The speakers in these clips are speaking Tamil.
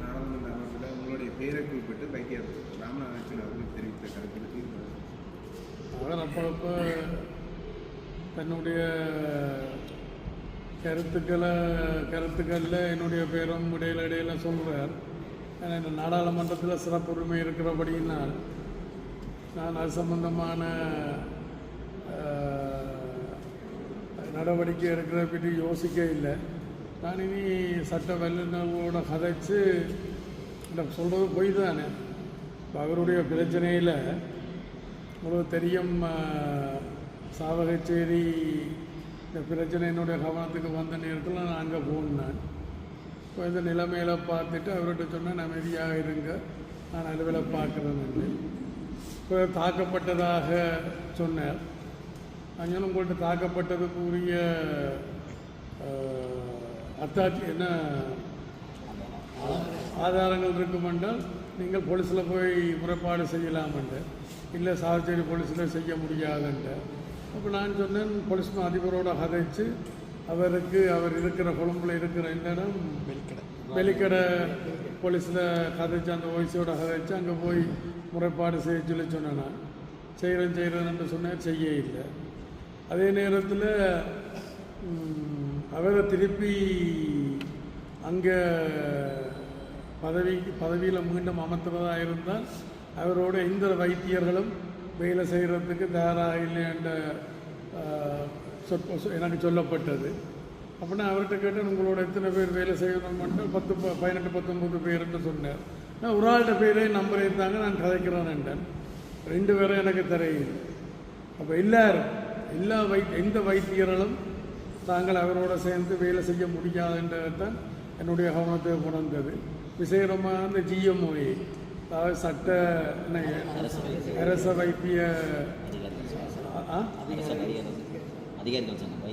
நாடாளுமன்ற அமைப்பில் உங்களுடைய பெயரை குறிப்பிட்டு வைத்தியர் ராமநாதன் அவர்கள் தெரிவித்த கருத்துக்கு அவர் அப்பப்போ தன்னுடைய கருத்துக்களில் என்னுடைய பேரும் இடையில சொல்கிறார். ஏன்னா இந்த நாடாளுமன்றத்தில் சிறப்புரிமை இருக்கிறபடியினால் நான் அது சம்பந்தமான நடவடிக்கை எடுக்கிற பற்றி யோசிக்க இல்லை. நான் இனி சட்ட வல்லுநர்களோட கதைச்சு சொல்கிறது பொய் தானே. அவருடைய பிரச்சனையில் உங்களுக்கு தெரியும், சாவகச்சேரி இந்த பிரச்சனை என்னுடைய கவனத்துக்கு வந்த நேரத்தில் நான் அங்கே போனேன். இப்போ இந்த நிலைமையில் பார்த்துட்டு அவர்கிட்ட சொன்னேன், அமைதியாக இருங்க, நான் அலுவலை பார்க்குறேன்னு. இப்போ தாக்கப்பட்டதாக சொன்னார். அங்கே உங்கள்கிட்ட தாக்கப்பட்டதுக்கு உரிய அத்தாட்சி என்ன ஆதாரங்கள் இருக்குமென்றால் நீங்கள் போலீஸில் போய் முறைப்பாடு செய்யலாமென்று. இல்லை சாவச்சேரி போலீஸில் செய்ய முடியாதுன்ட்டு. அப்போ நான் சொன்னேன், போலீஸ் அதிபரோட கதைச்சு அவர் இருக்கிற கொழும்பில் இருக்கிற இடம் வெளிக்கடை போலீஸில் கதைச்சு அந்த ஓய்ஸோட கதைச்சு அங்கே போய் முறைப்பாடு செய்ய சொன்னேன். நான் செய்கிறேன்னு சொன்னேன், செய்ய இல்லை. அதே நேரத்தில் அவரை திருப்பி அங்கே பதவியில் மீண்டும் அமர்த்துறதா இருந்தால் அவரோட எந்த வைத்தியர்களும் வேலை செய்கிறதுக்கு தயாராக இல்லைன்ற எனக்கு சொல்லப்பட்டது. அப்படின்னா அவர்கிட்ட கேட்டேன், உங்களோட எத்தனை பேர் வேலை செய்யணும் மட்டும் 18 19 பேருன்னு சொன்னார். நான் ஒரு ஆள்கிட்ட பேரே நம்பர் இருந்தாங்க, நான் கதைக்கிறேன் என்றேன். 2 பேரும் எனக்கு தெரியல. அப்போ எல்லா எந்த வைத்தியர்களும் தாங்கள் அவரோட சேர்ந்து வேலை செய்ய முடியாதுன்றதான் என்னுடைய கவனத்தை கொண்டது. விசேஷமாக அந்த GMOA, அதாவது சட்ட அரச வைத்திய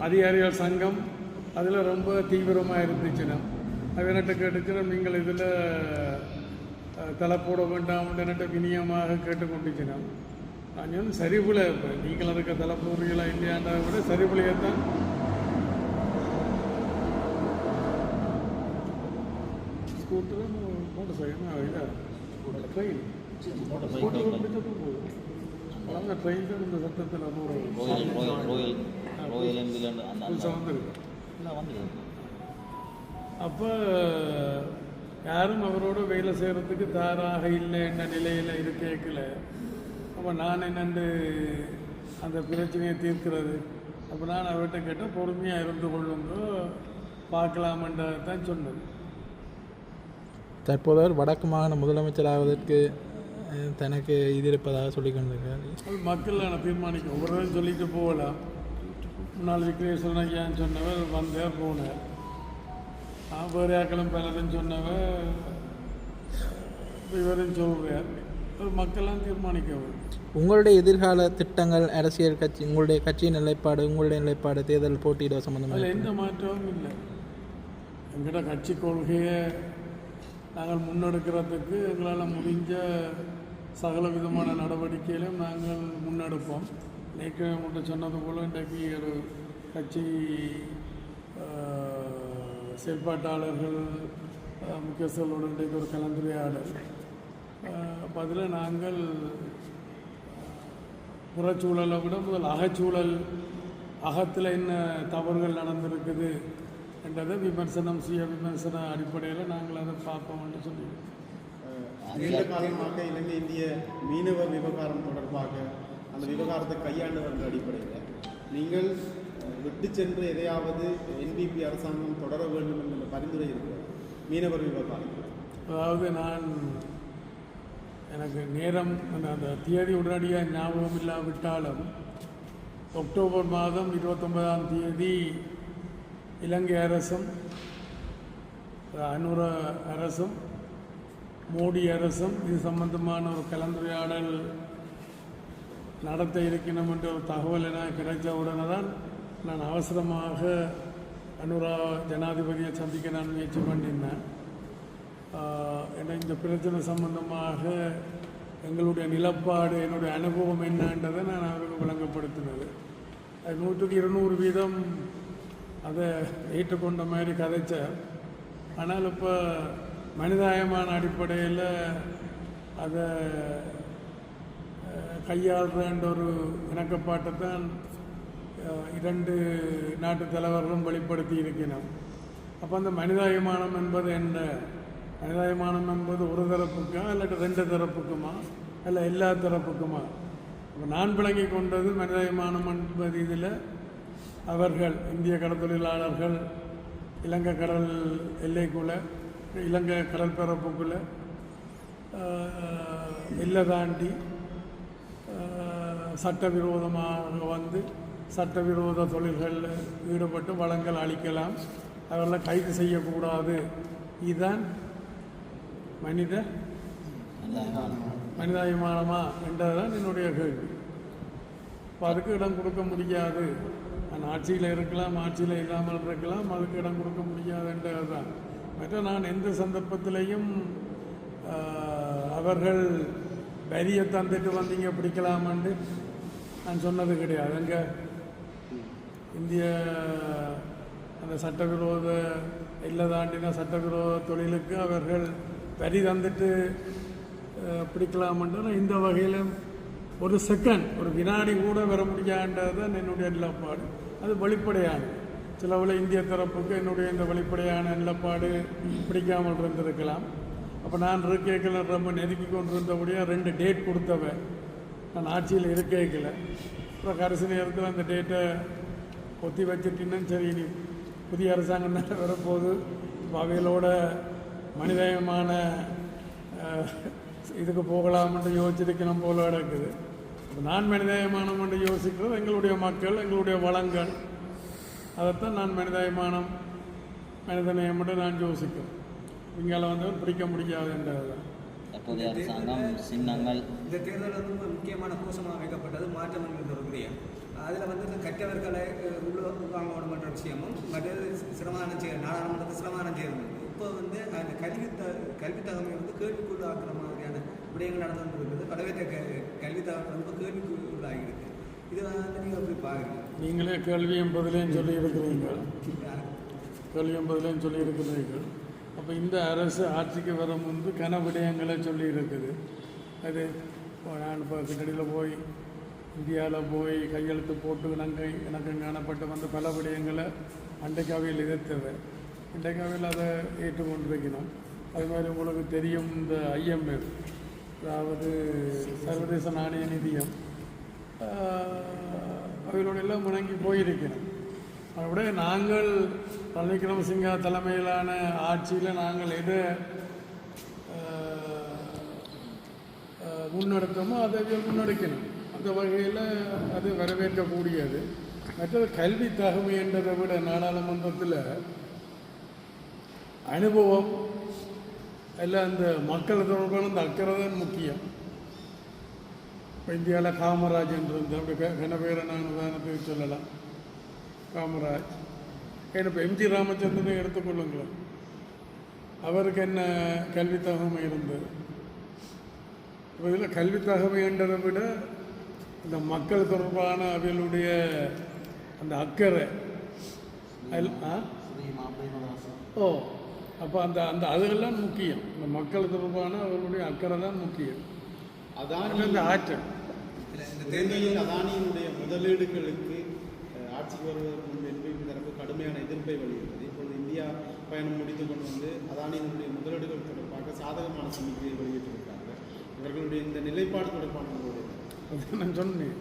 அதிகாரிகள் சங்கம் அதில் ரொம்ப தீவிரமாக இருந்துச்சுன்னா அவன்கிட்ட கேட்டுச்சுன்னா, நீங்கள் இதில் தலை போட வேண்டாம் என்கிட்ட வினியமாக கேட்டுக்கொண்டுச்சுன்னா, நான் வந்து சரிபுல இப்போ நீங்கள் அதுக்கு தலை போடுறீங்களா இல்லையான்றதை விட சரிபுலையத்தான் ஸ்கூட்டர் மோட்டர் சைக்கிள் ட்ரெயின் அந்த ட்ரெயின் தான் இந்த சட்டத்தில் அப்போ யாரும் அவரோட வேலை செய்கிறதுக்கு தயாராக இல்லை என்ற நிலையில் இருக்கல. அப்போ நான் என்னென்று அந்த பிரச்சனையை தீர்க்கிறது. அப்போ நான் அவர்கிட்ட கேட்டால் பொறுமையாக இருந்து கொள்ளுங்க, பார்க்கலாமன்றதான் சொன்னது. தற்போது அவர் வடக்கு மாகாண முதலமைச்சராவதற்கு தனக்கு இது இருப்பதாக சொல்லிக் கொண்டிருக்காரு. அது மக்கள் நான் தீர்மானிக்கும். ஒவ்வொருவரும் சொல்லிட்டு போகலாம். முன்னாள் விக்ரேஸ்வரன் ஐயான்னு சொன்னவர் வந்தார் போனார். வேறு ஆக்களும் பலரும் சொன்னவர் இவரும் சொல்கிறார். மக்கள்லாம் தீர்மானிக்கவர். உங்களுடைய எதிர்கால திட்டங்கள், அரசியல் கட்சி, உங்களுடைய கட்சியின் நிலைப்பாடு தேர்தல் போட்டியிட சம்பந்தமாக அதில் எந்த மாற்றமும் இல்லை. எங்கள்கிட்ட கட்சி கொள்கையை நாங்கள் முன்னெடுக்கிறதுக்கு எங்களால் முடிஞ்ச சகல விதமான நடவடிக்கைகளையும் நாங்கள் முன்னெடுப்போம். நேற்று மட்டும் சொன்னது போல் இன்றைக்கு ஒரு கட்சி செயற்பாட்டாளர்கள் முக்கியஸ்தர்களோடு இன்றைக்கு ஒரு கலந்துரையாடல். அப்போ அதில் நாங்கள் புறச்சூழலை விட முதல் அகச்சூழல், அகத்தில் என்ன தவறுகள் நடந்திருக்குது என்றதை விமர்சன அடிப்படையில் நாங்கள் அதை பார்ப்போம்னு சொல்லிடுவோம். நீண்ட காலமாக இலங்கை இந்திய மீனவர் விவகாரம் தொடர்பாக அந்த விவகாரத்தை கையாண்டவர்கள் அடிப்படையில் நீங்கள் விட்டு சென்று எதையாவது NPP அரசாங்கம் தொடர வேண்டும் என்ற பரிந்துரை இருக்கிறது மீனவர் விவகாரம். அதாவது எனக்கு நேரம் அந்த தேதி உடனடியாக ஞாபகம் இல்லாவிட்டாலும் அக்டோபர் மாதம் 29ஆம் தேதி இலங்கை அரசும் அனுர அரசும் மோடி அரசும் இது சம்பந்தமான ஒரு கலந்துரையாடல் நடத்த இருக்கணும் என்ற ஒரு தகவல் என கிடைச்ச உடனே தான் நான் அவசரமாக அனுரா ஜனாதிபதியை சந்திக்க நான் முயற்சி பண்ணியிருந்தேன். ஏன்னா இந்த பிரச்சனை சம்பந்தமாக எங்களுடைய நிலப்பாடு, என்னுடைய அனுபவம் என்னன்றதை நான் அவருக்கு விளங்கப்படுத்தினது. அது 100% அதை ஏற்றுக்கொண்ட மாதிரி கதைச்சார். ஆனால் இப்போ மனிதாயமான அடிப்படையில் அதை கையாளுறன்ற ஒரு இணக்கப்பாட்டை தான் இரண்டு நாட்டு தலைவர்களும் வெளிப்படுத்தி இருக்கணும். அப்போ அந்த மனிதாயமானம் என்பது என்ன? மனிதாயமானம் என்பது ஒரு தரப்புக்கா இல்லாட்டி ரெண்டு தரப்புக்குமா இல்லை எல்லா தரப்புக்குமா? இப்போ நான் விளங்கி கொண்டது மனிதாயமானம் என்பது இதில் அவர்கள் இந்திய கடற்தொழிலாளர்கள் இலங்கை கடல் எல்லைக்குள்ளே இலங்கை கடல் பரப்புக்குள்ளே எல்லை தாண்டி சட்டவிரோதமாக வந்து சட்டவிரோத தொழில்களில் ஈடுபட்டு வளங்கள் அளிக்கலாம், அவர்களை கைது செய்யக்கூடாது. இதுதான் மனிதாபிமானமா என்றதுதான் என்னுடைய கேள்வி. இப்போ அதுக்கு இடம் கொடுக்க முடியாது. நான் ஆட்சியில் இருக்கலாம், ஆட்சியில் இல்லாமல் இருக்கலாம், அதுக்கு இடம் கொடுக்க முடியாதுன்றது தான். மற்ற நான் எந்த சந்தர்ப்பத்திலையும் அவர்கள் வரியை தந்துட்டு வந்தீங்க பிடிக்கலாமான்னு நான் சொன்னது கிடையாது. அங்கே இந்திய அந்த சட்டவிரோத இல்லை தாண்டின சட்டவிரோத தொழிலுக்கு அவர்கள் வரி தந்துட்டு பிடிக்கலாமன்ற இந்த வகையில் ஒரு செகண்ட் ஒரு வினாடி கூட வர முடியாதுன்றது தான் என்னுடைய நிலப்பாடு. அது வெளிப்படையான சிலவில் இந்திய தரப்புக்கு என்னுடைய இந்த வெளிப்படையான நிலப்பாடு பிடிக்காமல் இருந்திருக்கலாம். அப்போ நான் இருக்கைகளை ரொம்ப நெருக்கி கொண்டு இருந்தபடியாக 2 டேட் கொடுத்தவன் நான் ஆட்சியில் இருக்கைகளை. அப்புறம் கடைசி நேரத்தில் அந்த டேட்டை ஒத்தி வச்சுட்டின்னு சரி நீ புதிய அரசாங்கம் தான் வரப்போகுது, அவைகளோட மனிதமான இதுக்கு போகலாம்னு யோசிச்சிருக்கணும் போல கிடக்குது. இப்போ நான் மனிதாயமானம் என்று யோசிக்கிறது எங்களுடைய மக்கள் எங்களுடைய வளங்கள், அதைத்தான் நான் மனிதாயமானம் மனிதநேயம் என்று நான் யோசிக்கிறேன். இங்கால வந்து பிடிக்க முடியாது என்றது. தற்போதைய அரசாங்கம் சின்னங்கள் இந்த தேர்தல் வந்து முக்கியமான கோஷமாக வைக்கப்பட்டது மாற்றம் என்கின்ற ஒரு விடயம். அதில் வந்து இந்த கற்றவர்களை உள்வாங்கணும் என்ற விஷயமும் மற்றது சிரமானம் நாடாளுமன்றத்தை சிரமானம் செய்யணும். இப்போ வந்து அந்த கல்வி தகமை வந்து கேள்விக்குள்ள ஆக்குற மாதிரியான விடயங்கள் நடந்து கொண்டிருக்கிறது. படவேற்ற கல்வி தகமை வந்து கேள்விக்குள்ளாகிருக்கு. இது வந்து நீங்கள் எப்படி பார்க்குறீங்க? நீங்களே கேள்வி என்பதிலேயும் சொல்லியிருக்கிறீர்கள், கேள்வி என்பதிலேயும் சொல்லியிருக்கிறீர்கள். அப்போ இந்த அரசு ஆட்சிக்கு வர முன்பு கன விடயங்களை சொல்லியிருக்குது. அது நான் இப்போ கிட்டடியில் போய் இந்தியாவில் போய் கையெழுத்து போட்டு எனக்கு காணப்பட்டு வந்த பல விடயங்களை அண்டைக்காவையில் எதிர்த்தவை. இன்றைக்காவில் அதை ஏற்றுக்கொண்டிருக்கணும். அது மாதிரி உங்களுக்கு தெரியும், இந்த IMF அதாவது சர்வதேச நாணய நிதியம் அவர்களோட எல்லாம் முணங்கி போயிருக்கணும். அதோட நாங்கள் ரணில் விக்ரமசிங்க தலைமையிலான ஆட்சியில் நாங்கள் எதை முன்னெடுத்தோமோ அதை முன்னெடுக்கணும். அந்த வகையில் அது வரவேற்கக்கூடியது. மற்றது கல்வி தகமை என்றதை விட நாடாளுமன்றத்தில் அனுபவம் எல்லாம் இந்த மக்கள் தொடர்பான இந்த அக்கறை தான் முக்கியம். இப்போ இந்தியாவில் காமராஜ் என்று இருந்த கன பேரை நான் உதாரணத்துக்கு சொல்லலாம். காமராஜ் ஏன்னா இப்போ MG ராமச்சந்திரனை எடுத்துக்கொள்ளுங்களேன், அவருக்கு என்ன கல்வி தகமை இருந்தது? இப்போ இதில் கல்வி தகமை என்றதை விட இந்த மக்கள் தொடர்பான அவர்களுடைய அந்த அக்கறை அப்போ அந்த அந்த அதுகெல்லாம் முக்கியம். இந்த மக்கள் தொடர்பான அவர்களுடைய அக்கறை தான் முக்கியம். அதான் இந்த ஆற்றல் இந்த தேர்தலில் அதானியினுடைய முதலீடுகளுக்கு ஆட்சிக்கு வருவதற்கு முன்பு NPP தரப்பு கடுமையான எதிர்ப்பை வெளியிட்டது. இப்பொழுது இந்தியா பயணம் முடித்து கொண்டு வந்து அதானியினுடைய முதலீடுகள் தொடர்பாக சாதகமான சமிக்கையை வெளியிட்டிருக்காங்க. இவர்களுடைய இந்த நிலைப்பாடு தொடர்பான நான் சொன்னேன்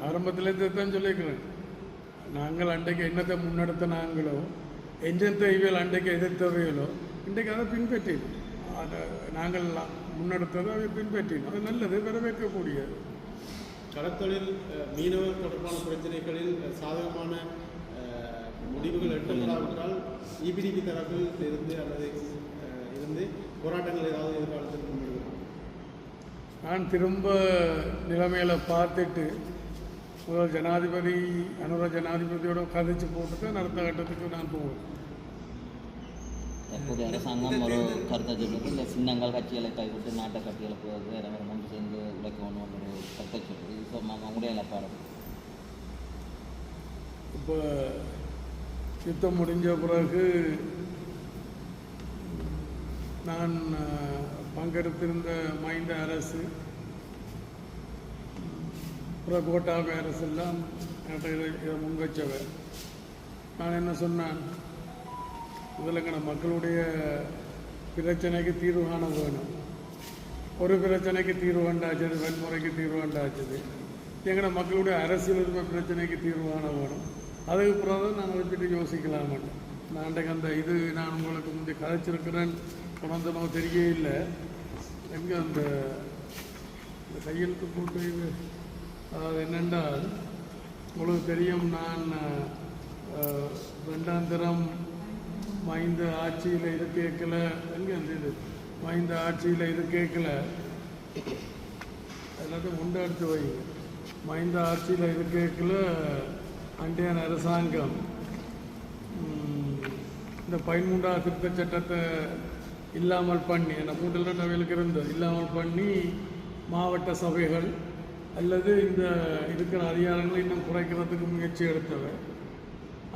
ஆரம்பத்திலே தான் சொல்லியிருக்கிறேன். நாங்கள் அன்றைக்கு என்னத்தை முன்னெடுத்த நாங்களோ எந்தெந்த இவையில் அன்றைக்கு எதிர்த்தவைகளோ இன்றைக்கு அதை பின்பற்றினோம். அதை நாங்கள் முன்னெடுத்ததை அதை பின்பற்றினோம். அது நல்லது, வரவேற்கக்கூடியது. கடற்தொழில் மீனவர் தொடர்பான பிரச்சனைகளில் சாதகமான முடிவுகள் எட்டப்படாவிட்டால் EPDP தரப்பில் இருந்து அல்லது இருந்து போராட்டங்கள் ஏதாவது எதிர்காலத்தில் முன்னெடுக்கலாம். நான் திரும்ப நிலைமையில் பார்த்துட்டு முதல் ஜனாதிபதி அனுர ஜனாதிபதியோட கதைச்சு போட்டுட்டு அடுத்த கட்டத்துக்கு நான் போவேன். தற்போதைய அரசாங்கம் ஒரு கருத்தை சொல்லுது, இந்த சின்னங்கள் கட்சிகளை கைவிட்டு நாட்டை கட்சிகளை போகிறது இரண்டு சேர்ந்து உழைக்கணும் ஒரு கருத்தை சொல்லுது. இப்போ அவங்களுடைய நிலப்பாடு இப்போ யுத்தம் முடிஞ்ச பிறகு நான் பங்கெடுத்திருந்த மஹிந்த அரசு அப்புறம் கோட்டாபய அரசு எல்லாம் இதை முன்வச்சவர். நான் என்ன சொன்னேன், முதல்ல மக்களுடைய பிரச்சனைக்கு தீர்வு காண வேணும். ஒரு பிரச்சனைக்கு தீர்வு கண்டாச்சது, வன்முறைக்கு தீர்வு கண்டாச்சது. எங்களோட மக்களுடைய அரசியல் உரிமை பிரச்சனைக்கு தீர்வு காண வேணும். அதுக்கு பிறகு நான் அதை பற்றி யோசிக்கலாம் மாட்டேன். நான் அன்றைக்கு அந்த இது நான் உங்களுக்கு முந்தைய கதைச்சிருக்கிறேன், குணந்தனோ தெரிய இல்லை. எங்கே அந்த கையெழுத்து போட்டு இது, அதாவது என்னென்றால் உங்களுக்கு தெரியும், நான் 2ஆம் தரம் மஹிந்த ஆட்சியில் இது கேட்கல. எங்கே அந்த இது மஹிந்த ஆட்சியில் இது கேட்கல, எல்லாத்தையும் உண்டெடுத்து வை. மஹிந்த ஆட்சியில் இது கேட்கல, அன்றைய அரசாங்கம் இந்த 13ஆம் திருத்தச் சட்டத்தை இல்லாமல் பண்ணி, அந்த 3 அவைகளுக்கு இருந்தது இல்லாமல் பண்ணி மாவட்ட சபைகள் அல்லது இந்த இருக்கிற அதிகாரங்களை இன்னும் குறைக்கிறதுக்கு முயற்சி எடுத்தவர்.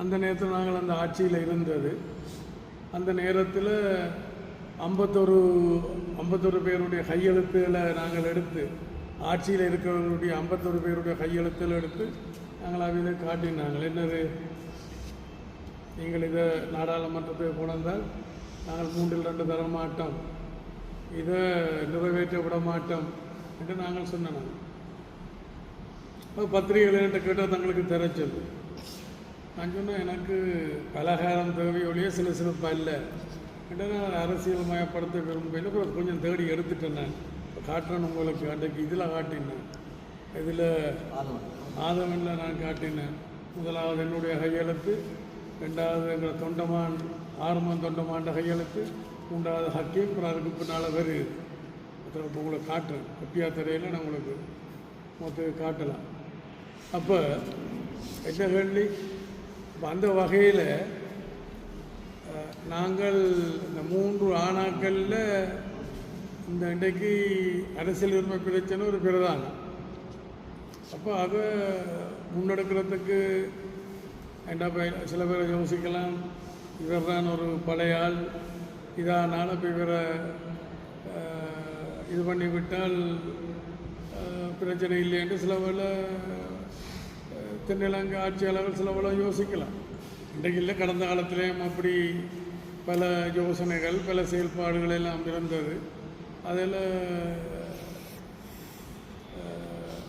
அந்த நேரத்தில் நாங்கள் அந்த ஆட்சியில் இருந்தது. அந்த நேரத்தில் 51 பேருடைய கையெழுத்துகளை நாங்கள் எடுத்து, ஆட்சியில் இருக்கிறவர்களுடைய 51 பேருடைய கையெழுத்துகளை எடுத்து நாங்கள் அவையில காட்டினாங்கள். என்னது, நீங்கள் இதை நாடாளுமன்றத்துக்கு கொண்டால் நாங்கள் 3/2 தர மாட்டோம், இதை நிறைவேற்ற விட மாட்டோம் என்று நாங்கள் சொன்னோம். பத்திரிகைகள் என்கிட்ட கேட்டால் தங்களுக்கு தெரிச்சது. நான் சொன்னேன், எனக்கு பலகாரம் தேவையோடைய சில அல்ல என்று நான் அரசியல் மயப்படுத்த விரும்பல. கொஞ்சம் தேடி எடுத்துட்டேன். நான் காட்டுறேன் உங்களுக்கு. அன்றைக்கு இதில் காட்டினேன், இதில் ஆதவனில் நான் காட்டினேன். முதலாவது என்னுடைய கையெழுத்து, 2வது எங்கள் தொண்டமான் ஆறுமன் தொண்டமாண்ட கையெழுத்து, 3வது ஹக்கீம், அப்புறம் அதுக்கு பின்னால் வருது. இப்போ உங்களுக்கு காட்டுறேன், கப்பியா திரையில் நான் உங்களுக்கு மொத்தம் காட்டலாம். அப்போ என்ன கேள்வி, அந்த வகையில் நாங்கள் இந்த 3 ஆணாக்களில் இந்த இன்றைக்கு அரசியல் உரிமை பிரச்சனை ஒரு பிரதானம். அப்போ அதை முன்னெடுக்கிறதுக்கு சில பேர் யோசிக்கலாம், இவர் தான் ஒரு பழைய ஆள், இதானால் இப்போ இவரை இது பண்ணிவிட்டால் பிரச்சனை இல்லை என்று சில வேளை தென்னிலங்கை ஆட்சியாளர்கள் சில வேளை யோசிக்கலாம். இன்றைக்கு இல்லை, கடந்த காலத்திலேயும் அப்படி பல யோசனைகள் பல செயல்பாடுகள் எல்லாம் இருந்தது. அதில்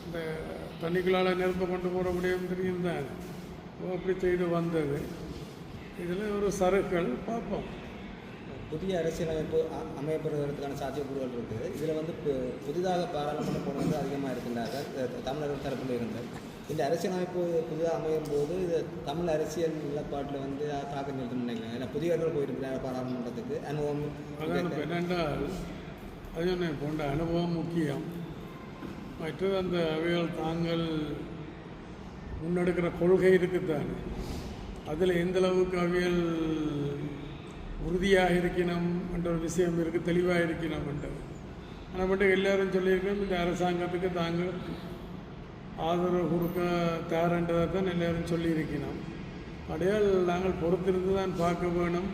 இந்த தண்ணிக்குள்ளால் நெருப்பை கொண்டு போட முடியும் தெரியும் தான், அப்படி செய்து வந்தது. இதில் ஒரு சறுக்கள் பார்ப்போம். புதிய அரசியலமைப்பு அமையப்படுவதற்கான சாத்தியக்கூறுகள் இருக்குது. இதில் வந்து புதிதாக பாராளுமன்ற போனது அதிகமாக இருக்கின்றார்கள் தமிழர்கள் தரப்பில் இருந்தார். இந்த அரசியலமைப்பு புதிதாக அமையும் போது இது தமிழ் அரசியல் நிலப்பாட்டில் வந்து தாக்கம் செலுத்தணும்னு நினைக்கிறேன். ஏன்னா புதியவர்கள் போயிருக்கிறாங்க பாராளுமன்றத்துக்கு. அனுபவம் என்னென்றால் அது போன்ற அனுபவம் முக்கியம். மற்றது அந்த அவைகள் தாங்கள் முன்னெடுக்கிற கொள்கை இருக்குத்தானே, அதில் எந்தளவுக்கு அவைகள் உறுதியாக இருக்கணும் என்ற ஒரு விஷயம் இருக்குது, தெளிவாக இருக்கணும் என்றது. ஆனால் மட்டும் எல்லோரும் சொல்லியிருக்கோம், இந்த அரசாங்கத்துக்கு தாங்கள் ஆதரவு கொடுக்க தயார்ன்றதை தான் எல்லோரும் சொல்லியிருக்கணும். அடையால் நாங்கள் பொறுத்திருந்து தான் பார்க்க வேணும்,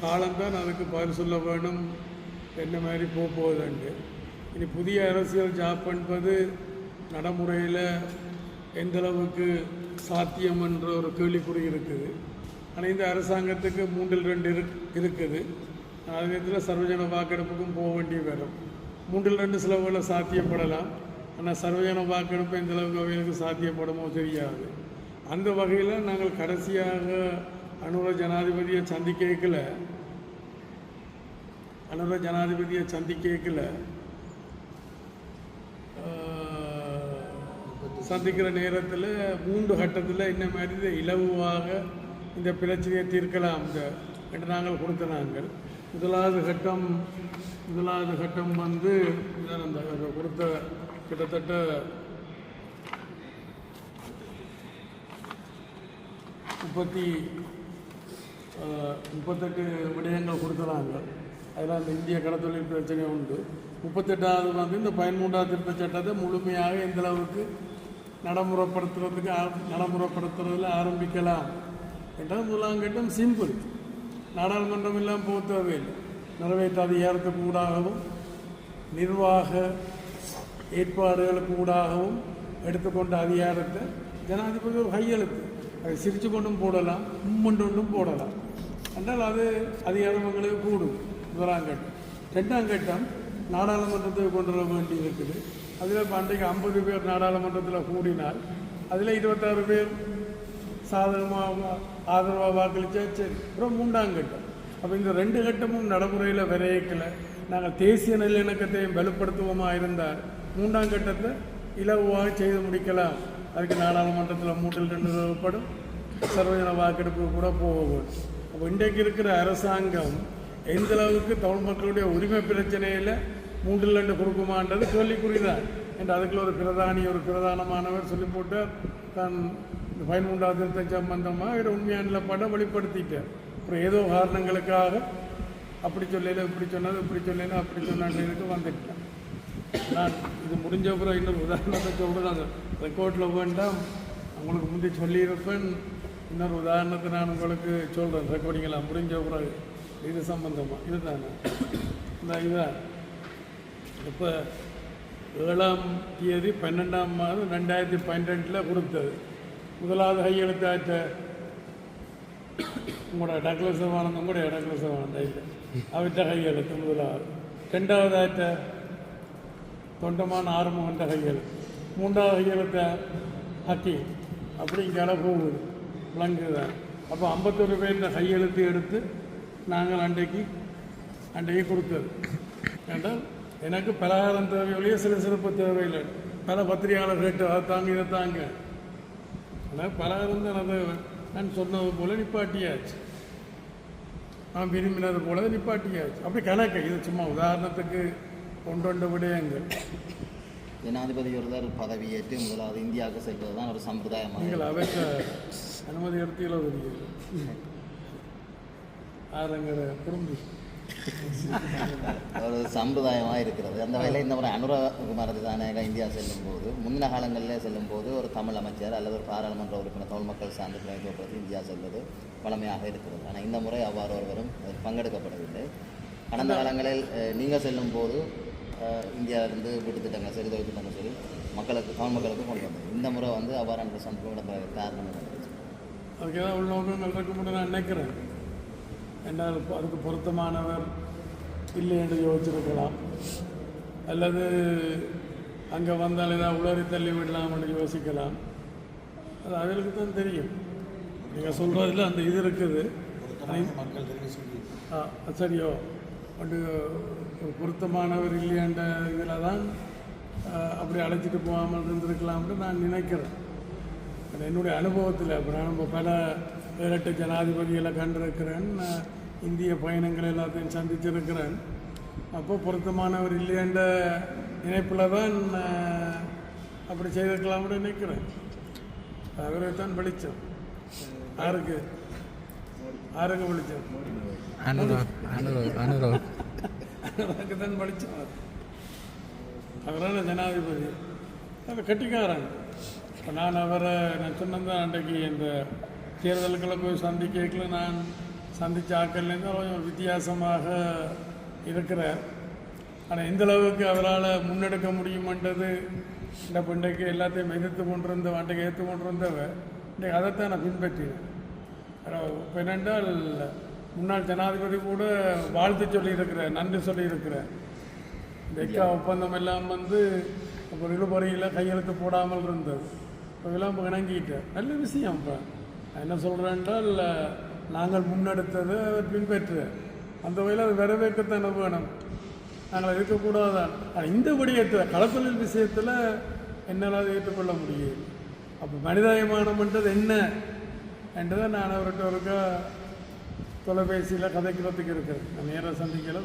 காலம்தான் அதுக்கு பதில் சொல்ல வேணும் என்ன மாதிரி போகுதுண்டு. இனி புதிய அரசியல் ஜாப் என்பது நடைமுறையில் எந்தளவுக்கு சாத்தியம் என்ற ஒரு கேள்விக்குறி இருக்குது. ஆனால் இந்த அரசாங்கத்துக்கு 3/2 இருக்குது. அதே நேரத்தில் சர்வஜன வாக்கெடுப்புக்கும் போக வேண்டி வரும். 3/2 சில வேளை சாத்தியப்படலாம். ஆனால் சர்வஜன வாக்கெடுப்பு எந்த அளவுக்கு அவைகளுக்கு சாத்தியப்படுமோ தெரியாது. அந்த வகையில் நாங்கள் கடைசியாக அனுர ஜனாதிபதியை சந்திக்கல சந்திக்கிற நேரத்தில் 3 கட்டத்தில் என்ன மாதிரி இலகுவாக இந்த பிரச்சனையை தீர்க்கலாம் என்று நாங்கள் கொடுத்த நாங்கள். முதலாவது கட்டம் வந்து அந்த கொடுத்த கிட்டத்தட்ட 38 விடயங்கள் கொடுத்துறாங்க. அதில் அந்த இந்திய கடத்தொழில் பிரச்சனை உண்டு. 38வது வந்து இந்த 13ஆம் திருத்தச் சட்டத்தை முழுமையாக எந்தளவுக்கு நடைமுறைப்படுத்துறதில் ஆரம்பிக்கலாம் என்றால் முதலாம் கட்டம் சிம்பிள். நாடாளுமன்றம் எல்லாம் போக தேவையில்லை. நிறைவேற்ற அதிகாரத்துக்கு ஊடாகவும் நிர்வாக ஏற்பாடுகளுக்கு ஊடாகவும் எடுத்துக்கொண்ட அதிகாரத்தை ஜனாதிபதி ஒரு கையெழுத்து அதை சிரித்து கொண்டும் போடலாம் மும்மொண்டும் போடலாம் என்றால் அது அதிகாரங்களுக்கு கூடும். முதலாம் கட்டம். ரெண்டாம் கட்டம் நாடாளுமன்றத்துக்கு கொண்டு வர வேண்டி இருக்குது. அதில் இப்போ அன்றைக்கு 50 பேர் நாடாளுமன்றத்தில் கூடினால் அதில் 26 பேர் சாதகமாக ஆதரவாக வாக்களித்தா சரி. அப்புறம் மூன்றாம் கட்டம். அப்போ இந்த 2 கட்டமும் நடைமுறையில் விரைக்கல நாங்கள் தேசிய நல்லிணக்கத்தையும் வலுப்படுத்துவோமா இருந்தால் மூன்றாம் கட்டத்தை இலகுவாக செய்து முடிக்கலாம். அதுக்கு நாடாளுமன்றத்தில் 3/2 தேவைப்படும். சர்வஜன வாக்கெடுப்பு கூட போகும். அப்போ இன்றைக்கு இருக்கிற அரசாங்கம் எந்த அளவுக்கு தமிழ் மக்களுடைய உரிமை பிரச்சனையில் 3/2 கொடுக்குமான்றது கேள்விக்குறிதான் என்று அதுக்குள்ள ஒரு பிரதானமானவர் சொல்லி போட்டு தான் 13ஆம் திருத்த சம்பந்தமாக இவர் உண்மையான நிலப்பாட்டை வெளிப்படுத்திட்டார். அப்புறம் ஏதோ காரணங்களுக்காக அப்படி சொல்லல இப்படி சொன்னது இப்படி சொல்லல அப்படி சொன்னதுக்கு வந்துட்டேன். நான் இது முடிஞ்ச அப்புறம் இன்னொரு உதாரணத்தை சொல்கிறேன். அந்த ரெக்கார்டில் வேண்டாம் உங்களுக்கு முந்தி சொல்லியிருப்பேன். இன்னொரு உதாரணத்தை நான் உங்களுக்கு சொல்கிறேன். ரெக்கார்டிங்கெல்லாம் முடிஞ்ச பிறகு இது சம்பந்தமாக இதுதானே இதுதான். இப்போ 7ஆம் தேதி 12ஆம் மாதம் 2012 கொடுத்தது. முதலாவது கையெழுத்தாற்ற உங்களோட டக்ளஸ் சவானந்தம் கூட டக்ளஸ் சவானந்தம் இல்லை அவற்ற கையெழுத்து முதலாவது. 2வது ஆற்ற தொண்டமான ஆறுமுகன்ற கையெழுத்து. 3வது கையெழுத்த ஹக்கி அப்படி இங்கே போகுது விளங்குதான். அப்போ 51 பேர் இந்த கையெழுத்து எடுத்து நாங்கள் அன்றைக்கு கொடுத்தது. என்றால் எனக்கு பலகாரம் தேவையில்லையே சில சிறப்பு தேவையில்லை. பல பத்திரிகையாளர் கேட்டு அதை தாங்க இதை தாங்க. ஆனால் பலகாரம் தான் அதை நான் சொன்னது போல நிப்பாட்டியாச்சு. நான் விரும்பினது போல நிப்பாட்டியாச்சு. அப்படி கணக்கு இது சும்மா உதாரணத்துக்கு கொண்டு விடயங்கள். ஜனாதிபதி ஒருவர் பதவியேற்று முதலாவது இந்தியாவுக்கு செல்வது தான் ஒரு சம்பிரதாயமாக. நீங்கள் அவற்றை அனுமதி எடுத்தீங்களோ தெரியுது ஆரங்கிற குறும்பி ஒரு சம்பிரதாயமாக இருக்கிறது. அந்த வகையில் இந்த முறை அனுரகுமார திசாநாயகா இந்தியா செல்லும்போது முன்ன காலங்களில் செல்லும்போது ஒரு தமிழ் அமைச்சர் அல்லது ஒரு பாராளுமன்ற உறுப்பினர் தமிழ் மக்கள் சார்ந்த பிரதிநிதித்துவப்படுத்தி இந்தியா செல்வது வழமையாக இருக்கிறது. ஆனால் இந்த முறை அவ்வாறு ஒருவரும் அதில் பங்கெடுக்கப்படவில்லை. கடந்த காலங்களில் நீங்கள் செல்லும்போது இந்தியாவிலிருந்து வீட்டு திட்டங்கள் சரி தொழில் திட்டங்கள் சரி தமிழ் மக்களுக்கு கொண்டு வந்தது. இந்த முறை அவ்வாறான சந்தர்ப்பம் இடம்பெற காரணம் இருந்துச்சு. அதுக்கு ஏதாவது உள்நோக்கம் நடக்கும் நான் நினைக்கிறேன். என்றால் அதுக்கு பொருத்தமானவர் இல்லை என்று யோசிச்சிருக்கலாம். அல்லது அங்கே வந்தால் ஏதாவது உளறி தள்ளி விடலாம் என்று யோசிக்கலாம். அது அவர்களுக்கு தான் தெரியும். நீங்கள் சொல்கிறதுல அந்த இது இருக்குது. சரியோ ஒன்று பொருத்தமானவர் இல்லையான்ற இதில் தான் அப்படி அழைச்சிட்டு போகாமல் இருந்திருக்கலாம்னு நான் நினைக்கிறேன். என்னுடைய அனுபவத்தில் இப்போ நான் பல 7-8 ஜனாதிபதிகளை கண்டிருக்கிறேன். இந்திய பயணங்கள் எல்லாத்தையும் சந்திச்சிருக்கிறேன். அப்போ பொருத்தமானவர் இல்லையன்ற நினைப்பில் தான் அப்படி செய்திருக்கலாம்னு நினைக்கிறேன். அவரை தான் வெளிச்சம். யாருக்கு வெளிச்சம்? அதுக்கு தான் வெளிச்சம். அவரான ஜனாதிபதி அது கட்டிக்காரன். இப்போ நான் சொன்னதான் அன்றைக்கு இந்த தேர்தலுக்கெல்லாம் போய் சந்திக்கல நான் சந்தித்த ஆக்கள்லேருந்து கொஞ்சம் வித்தியாசமாக இருக்கிறார். ஆனால் இந்த அளவுக்கு அவரால் முன்னெடுக்க முடியுமென்றது இந்த இன்றைக்கு எல்லாத்தையும் எதிர்த்து கொண்டிருந்த அன்றைக்கு ஏற்று கொண்டிருந்தவர் இன்றைக்கு அதைத்தான் நான் பின்பற்றினேன். இப்போ என்னென்றால் முன்னாள் ஜனாதிபதி கூட வாழ்த்து சொல்லியிருக்கிறேன், நன்றி சொல்லியிருக்கிறேன். இந்த எக்கா ஒப்பந்தம் எல்லாம் அப்புறம் இழுபறியில் கையெழுத்து போடாமல் இருந்தது. இப்போ விளம்பு இணங்கிட்டேன். நல்ல விஷயம். இப்போ என்ன சொல்கிறேன் என்றால் நாங்கள் முன்னெடுத்தது அவர் பின்பற்று அந்த வகையில் அது வரவேற்கத்தானே வேணும். நாங்கள் இருக்கக்கூடாதான். ஆனால் இந்த விடயத்தில் களத்தொழில் விஷயத்தில் என்னால் அதை ஏற்றுக்கொள்ள முடியாது. அப்போ மனிதாயமானம்ன்றது என்ன என்றதை நான் அவர்கிட்ட ஒருக்கா தொலைபேசியில் கதைக்கிறதுக்கு இருக்கிறேன். நான் நேராக சந்திக்கல,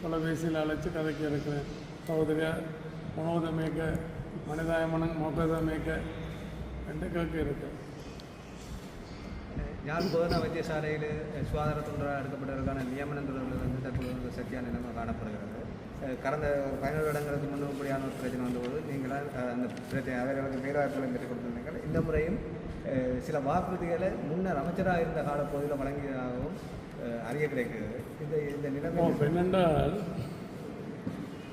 தொலைபேசியில் அழைச்சி கதைக்க இருக்கிறேன். சகோதரியா மனோதமேக்க மனிதாயமனம் மோகதமேக்க என்று கேட்க இருக்கேன். யாழ் போதனா வைத்தியசாலையில் சுகாதார தொண்டராக எடுக்கப்பட்டதற்கான நியமனம் தொடர்பில் தற்போது சத்தியான நிலைமை காணப்படுகிறது. கடந்த 17 இடங்களுக்கு முன்பு இப்படியான ஒரு பிரச்சனை வந்தபோது நீங்களால் அந்த பிரச்சனை அவர்களுக்கு பேராற்றலை பெற்றுக் கொடுத்திருந்தீர்கள். இந்த முறையும் சில வாக்குறுதிகளை முன்னர் அமைச்சராக இருந்த காலப்பகுதியில் வழங்கியதாகவும் அறிய கிடைக்கிறது. இந்த நிலைமை என்னென்றால்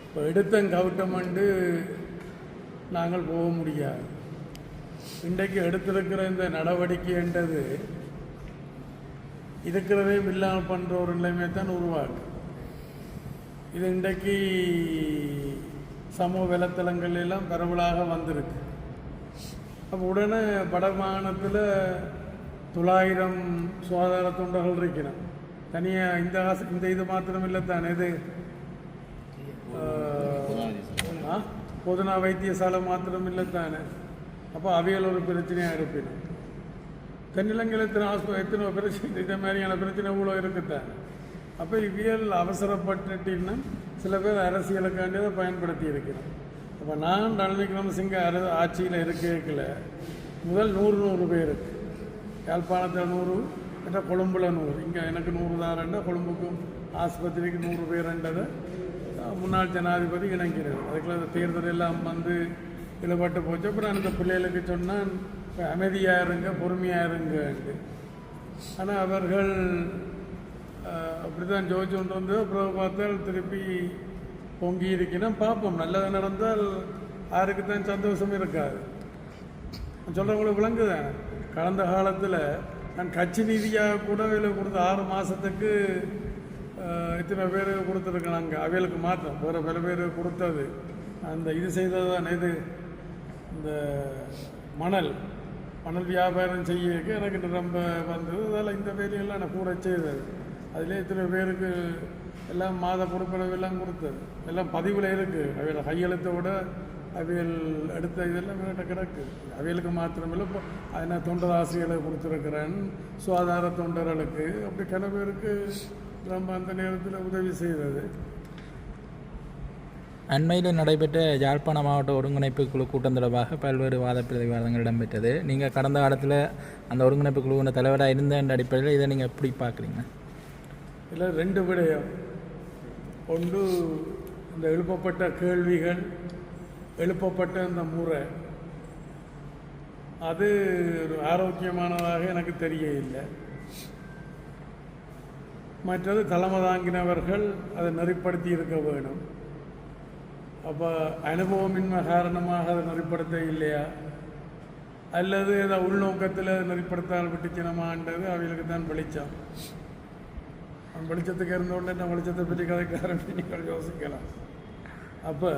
இப்போ எடுத்தம் கவுட்டமண்டு நாங்கள் போக முடியாது. இன்றைக்கு எடுத்திருக்கிற இந்த நடவடிக்கை என்றது இருக்கிறதே இல்லாமல் பண்ணுற ஒரு நிலைமை தான் உருவாக்கு. இது இன்றைக்கு சமூக வலைத்தளங்கள் எல்லாம் பரவலாக வந்திருக்கு. அப்போ உடனே வடமாகாணத்தில் 900 சுகாதார தொண்டர்கள் இருக்கிறோம். தனியாக இந்த இது மாத்திரம் இல்லை தானே, இது பொதுநா வைத்தியசாலை மாத்திரம் இல்லை தானே. அப்போ அவையில் ஒரு பிரச்சனையாக இருப்பினும் தென்னிலங்கையில் எத்தனை பிரச்சனை, இதே மாதிரியான பிரச்சனை இவ்வளோ இருக்குத்தான். அப்போ இவியல் அவசரப்பட்டுட்டின்னா சில பேர் அரசியலுக்காண்டி அதை பயன்படுத்தி இருக்கிறோம். அப்போ நான் ரணில் விக்ரமசிங்க ஆட்சியில் இருக்கல முதல் 100 பேருக்கு யாழ்ப்பாணத்தில் 100, மற்ற கொழும்புல 100, இங்கே எனக்கு 100 தாரண்டா, கொழும்புக்கும் ஆஸ்பத்திரிக்கு 100 பேருன்றதை முன்னாள் ஜனாதிபதி இணைக்கிறது. அதுக்குள்ள தேர்தல் எல்லாம் வந்து இதில்பட்டு போச்சு. அப்புறம் அந்த பிள்ளைகளுக்கு சொன்னால் அமைதியாக இருங்க, பொறுமையாக இருங்கன்ட்டு. ஆனால் அவர்கள் அப்படி தான் ஜோதிச்சு கொண்டு வந்து அப்புறம் பார்த்தால் திருப்பி பொங்கி இருக்கணும். பார்ப்போம், நல்லது நடந்தால் யாருக்கு தான் சந்தோஷம் இருக்காது. சொல்கிறவங்களுக்கு விளங்குதான். கடந்த காலத்தில் நான் கட்சி நிதியாக கூட இதில் கொடுத்த 6 மாதத்துக்கு இத்தனை பேர் கொடுத்துருக்காங்க. அவைகளுக்கு மாற்றம் வேறு பல பேர் கொடுத்தது அந்த இது செய்தது தான். இது இந்த மணல் வியாபாரம் செய்ய எனக்கு ரொம்ப வந்தது. அதில் இந்த வேலையெல்லாம் நான் கூட செய்தது. அதிலே இத்தனை பேருக்கு எல்லாம் மாத பொறுப்பளவெல்லாம் கொடுத்தது. எல்லாம் பதிவில் இருக்குது. அவையில் கையெழுத்தோட அவையில் எடுத்த இதெல்லாம் வேண்ட கிடக்கு. அவைகளுக்கு மாத்திரமில்லை, இப்போ அதனால் தொண்டர் ஆசிரியர்களுக்கு கொடுத்துருக்கிறேன், சுகாதார தொண்டர்களுக்கு, அப்படி சில பேருக்கு ரொம்ப அந்த நேரத்தில் உதவி செய்தது. அண்மையில் நடைபெற்ற யாழ்ப்பாண மாவட்ட ஒருங்கிணைப்பு குழு கூட்டம் தொடர்பாக பல்வேறு வாத பிரதிவாதங்கள் இடம்பெற்றது. நீங்கள் கடந்த காலத்தில் அந்த ஒருங்கிணைப்பு குழுவின் தலைவராக இருந்த அடிப்படையில் இதை நீங்கள் எப்படி பார்க்குறீங்க? இல்லை, 2 விடயம். ஒன்று, இந்த எழுப்பப்பட்ட கேள்விகள், எழுப்பப்பட்ட இந்த முறை, அது ஒரு ஆரோக்கியமானதாக எனக்கு தெரியவில்லை. மற்றது தலைமை தாங்கினவர்கள் அதை நெறிப்படுத்தி இருக்க வேணும். அப்போ அனுபவமின்மை காரணமாக அதை நெறிப்படுத்த இல்லையா, அல்லது ஏதோ உள்நோக்கத்தில் அதை நெறிப்படுத்தால் விட்டுச்சினமான்றது அவைகளுக்கு தான் வெளிச்சம். வெளிச்சத்துக்கு இருந்தோடனே நான் வெளிச்சத்தை பற்றி கதைக்காரன் நீங்கள் யோசிக்கலாம். அப்போ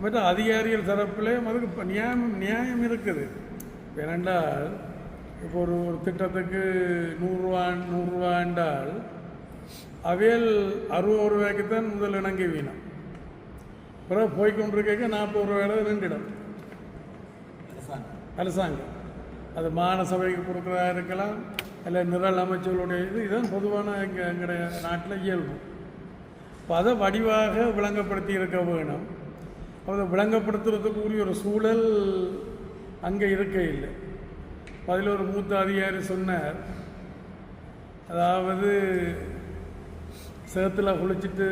மற்ற அதிகாரிகள் தரப்புலேயும் அதுக்கு நியாயம் இருக்குது. ஏனென்றால் இப்போ ஒரு திட்டத்துக்கு 100 ரூபா என்றால் அவையில் 60 ரூபாய்க்கு தான் முதல் இணங்கி வீணும். பிறகு போய்கொண்டிருக்க 40 ரூபாயில நின்றுடும் அரசாங்கம். அது மாகாண சபைக்கு கொடுக்குறதா இருக்கலாம், இல்லை நிரல் அமைச்சர்களுடைய இதுதான் பொதுவான எங்களுடைய நாட்டில் இயல்பு. இப்போ அதை வடிவாக விளங்கப்படுத்தி இருக்க வேணும். அதை விளங்கப்படுத்துறதுக்கு உரிய ஒரு சூழல் அங்கே இருக்க இல்லை. அதில் ஒரு மூத்த அதிகாரி சொன்னார், அதாவது சேத்துல குளிச்சுட்டு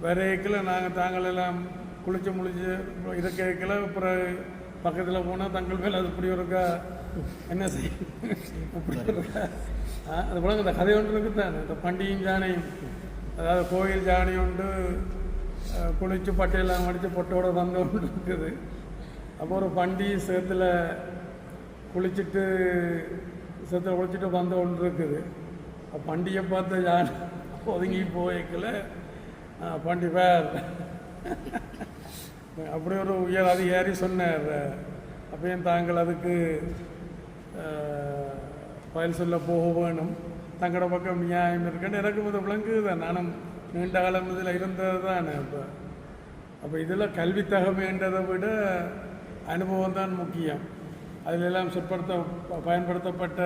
வரைக்கல தாங்கள் எல்லாம் குளிச்சு முழிச்சு இருக்கைக்கல அப்புறம் பக்கத்தில் போனால் தங்கள் மேலே அது இப்படி இருக்கா, என்ன செய்ய இப்படி இருக்கா. அது போல இந்த கதை ஒன்று இருக்குத்தானே, இந்த பண்டிகையும் ஜானையும், அதாவது கோயில் ஜானை உண்டு குளிச்சு பட்டையெல்லாம் அடித்து பொட்டோட வந்த ஒன்று இருக்குது. அப்போ ஒரு பண்டிகை சேத்துல குளிச்சுட்டு வந்த ஒன்று இருக்குது. பண்டிகை பார்த்து யானை ஒதுங்கி போய்க்கல பண்டி வேர் அப்படி ஒரு உயர் அதிகாரி சொன்னார். அப்பயும் தாங்கள் அதுக்கு பதில் சொல்ல போக வேணும், தங்களோட பக்கம் நியாயம் இருக்குன்னு எனக்கு இது விளங்குதான். நானும் நீண்ட காலம் இதில் இருந்தது தானே. அப்போ இதில் கல்வி தகமைன்றதை விட அனுபவம் தான் முக்கியம். அதிலெல்லாம் பயன்படுத்தப்பட்ட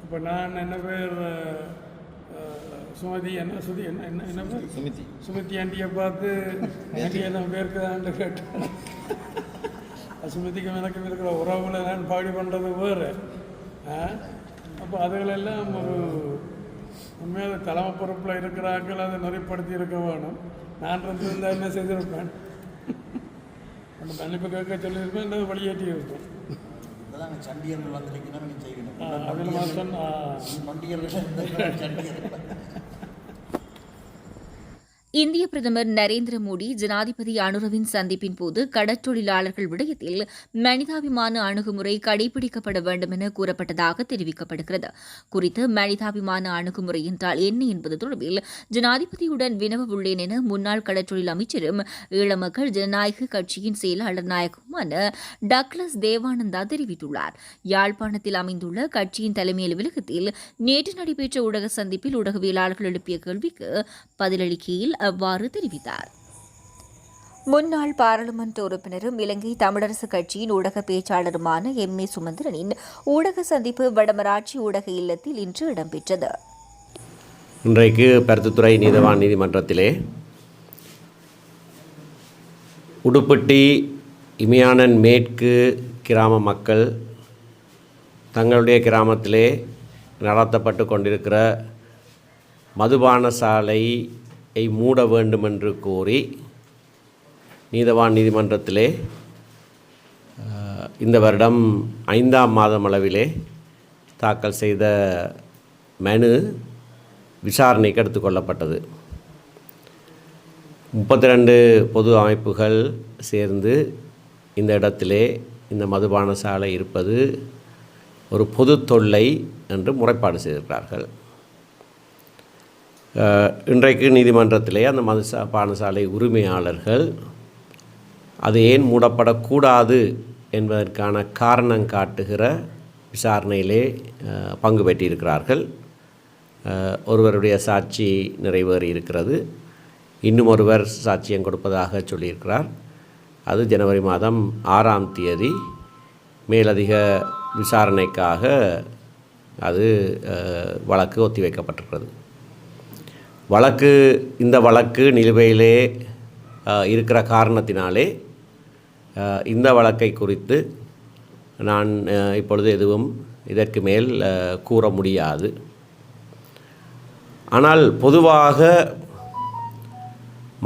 இப்போ நான் என்ன பேர் சுமதி என்ன பேர் சுமதி ஆண்டியை பார்த்து ஆண்டி என்ன பேருக்குதான்னு கேட்டேன். சுமதிக்கும் எனக்கும் இருக்கிற உறவுல நான் பாடி பண்ணுறது வேறு. அப்போ அதுகளெல்லாம் ஒரு உண்மையாக தலைமை பொறுப்பில் இருக்கிறார்கள், அதை நெறிப்படுத்தி இருக்க வேணும். நான் இருந்தால் என்ன செய்திருப்பேன், அந்த மன்னிப்பு கேட்க சொல்லியிருப்பேன், அல்லது வழியேற்றி இருப்பேன். அதான் சண்டியர்கள் வந்திருக்கீங்கன்னா நீங்கள் செய்யணும். அதில் மாதம் பண்டிகைகள் சண்டியர்கள். இந்திய பிரதமர் நரேந்திர மோடி ஜனாதிபதி அனுரவின் சந்திப்பின் போது கடற்றொழிலாளர்கள் விடயத்தில் மனிதாபிமான அணுகுமுறை கடைபிடிக்கப்பட வேண்டும் என கூறப்பட்டதாக தெரிவிக்கப்படுகிறது. குறித்த மனிதாபிமான அணுகுமுறை என்றால் என்ன என்பது தொடர்பில் ஜனாதிபதியுடன் வினவ உள்ளேன் என முன்னாள் கடற்றொழில் அமைச்சரும் ஈழமக்கள் ஜனநாயக கட்சியின் செயலாளர் நாயகமான டக்ளஸ் தேவானந்தா தெரிவித்துள்ளார். யாழ்ப்பாணத்தில் அமைந்துள்ள கட்சியின் தலைமை அலுவலகத்தில் நேற்று நடைபெற்ற ஊடக சந்திப்பில் ஊடகவியலாளர்கள் எழுப்பிய கேள்விக்கு பதிலளிக்கையில் அவ்வாறு தெரிவித்தார். முன்னாள் பாராளுமன்ற உறுப்பினரும் இலங்கை தமிழரசு கட்சியின் ஊடக பேச்சாளருமான M.A. சுமந்திரனின் ஊடக சந்திப்பு வடமராட்சி ஊடக இல்லத்தில் இன்று இடம்பெற்றது. இன்றைக்கு பருத்தித்துறை நீதவான் நீதிமன்றத்திலே உடுப்பட்டி இமியானன் மேற்கு கிராம மக்கள் தங்களுடைய கிராமத்திலே நடத்தப்பட்டு கொண்டிருக்கிற மதுபான சாலையை மூட வேண்டும் என்று கோரி நீதவான் நீதிமன்றத்திலே இந்த வருடம் 5ஆம் மாதம் அளவிலே தாக்கல் செய்த மனு விசாரணைக்கு எடுத்துக்கொள்ளப்பட்டது. 32 பொது அமைப்புகள் சேர்ந்து இந்த இடத்திலே இந்த மதுபான சாலை இருப்பது ஒரு பொது தொல்லை என்று முறைப்பாடு செய்திருக்கிறார்கள். இன்றைக்கு நீதிமன்றத்திலே அந்த மதுபானசாலை உரிமையாளர்கள் அது ஏன் மூடப்படக்கூடாது என்பதற்கான காரணம் காட்டுகிற விசாரணையிலே பங்கு பெற்றிருக்கிறார்கள். ஒருவருடைய சாட்சி நிறைவேறி இருக்கிறது. இன்னும் ஒருவர் சாட்சியம் கொடுப்பதாக சொல்லியிருக்கிறார். அது ஜனவரி மாதம் 6ஆம் தேதி மேலதிக விசாரணைக்காக அது வழக்கு ஒத்திவைக்கப்பட்டிருக்கிறது. இந்த வழக்கு நிலுவையிலே இருக்கிற காரணத்தினாலே இந்த வழக்கை குறித்து நான் இப்பொழுது எதுவும் இதற்கு மேல் கூற முடியாது. ஆனால் பொதுவாக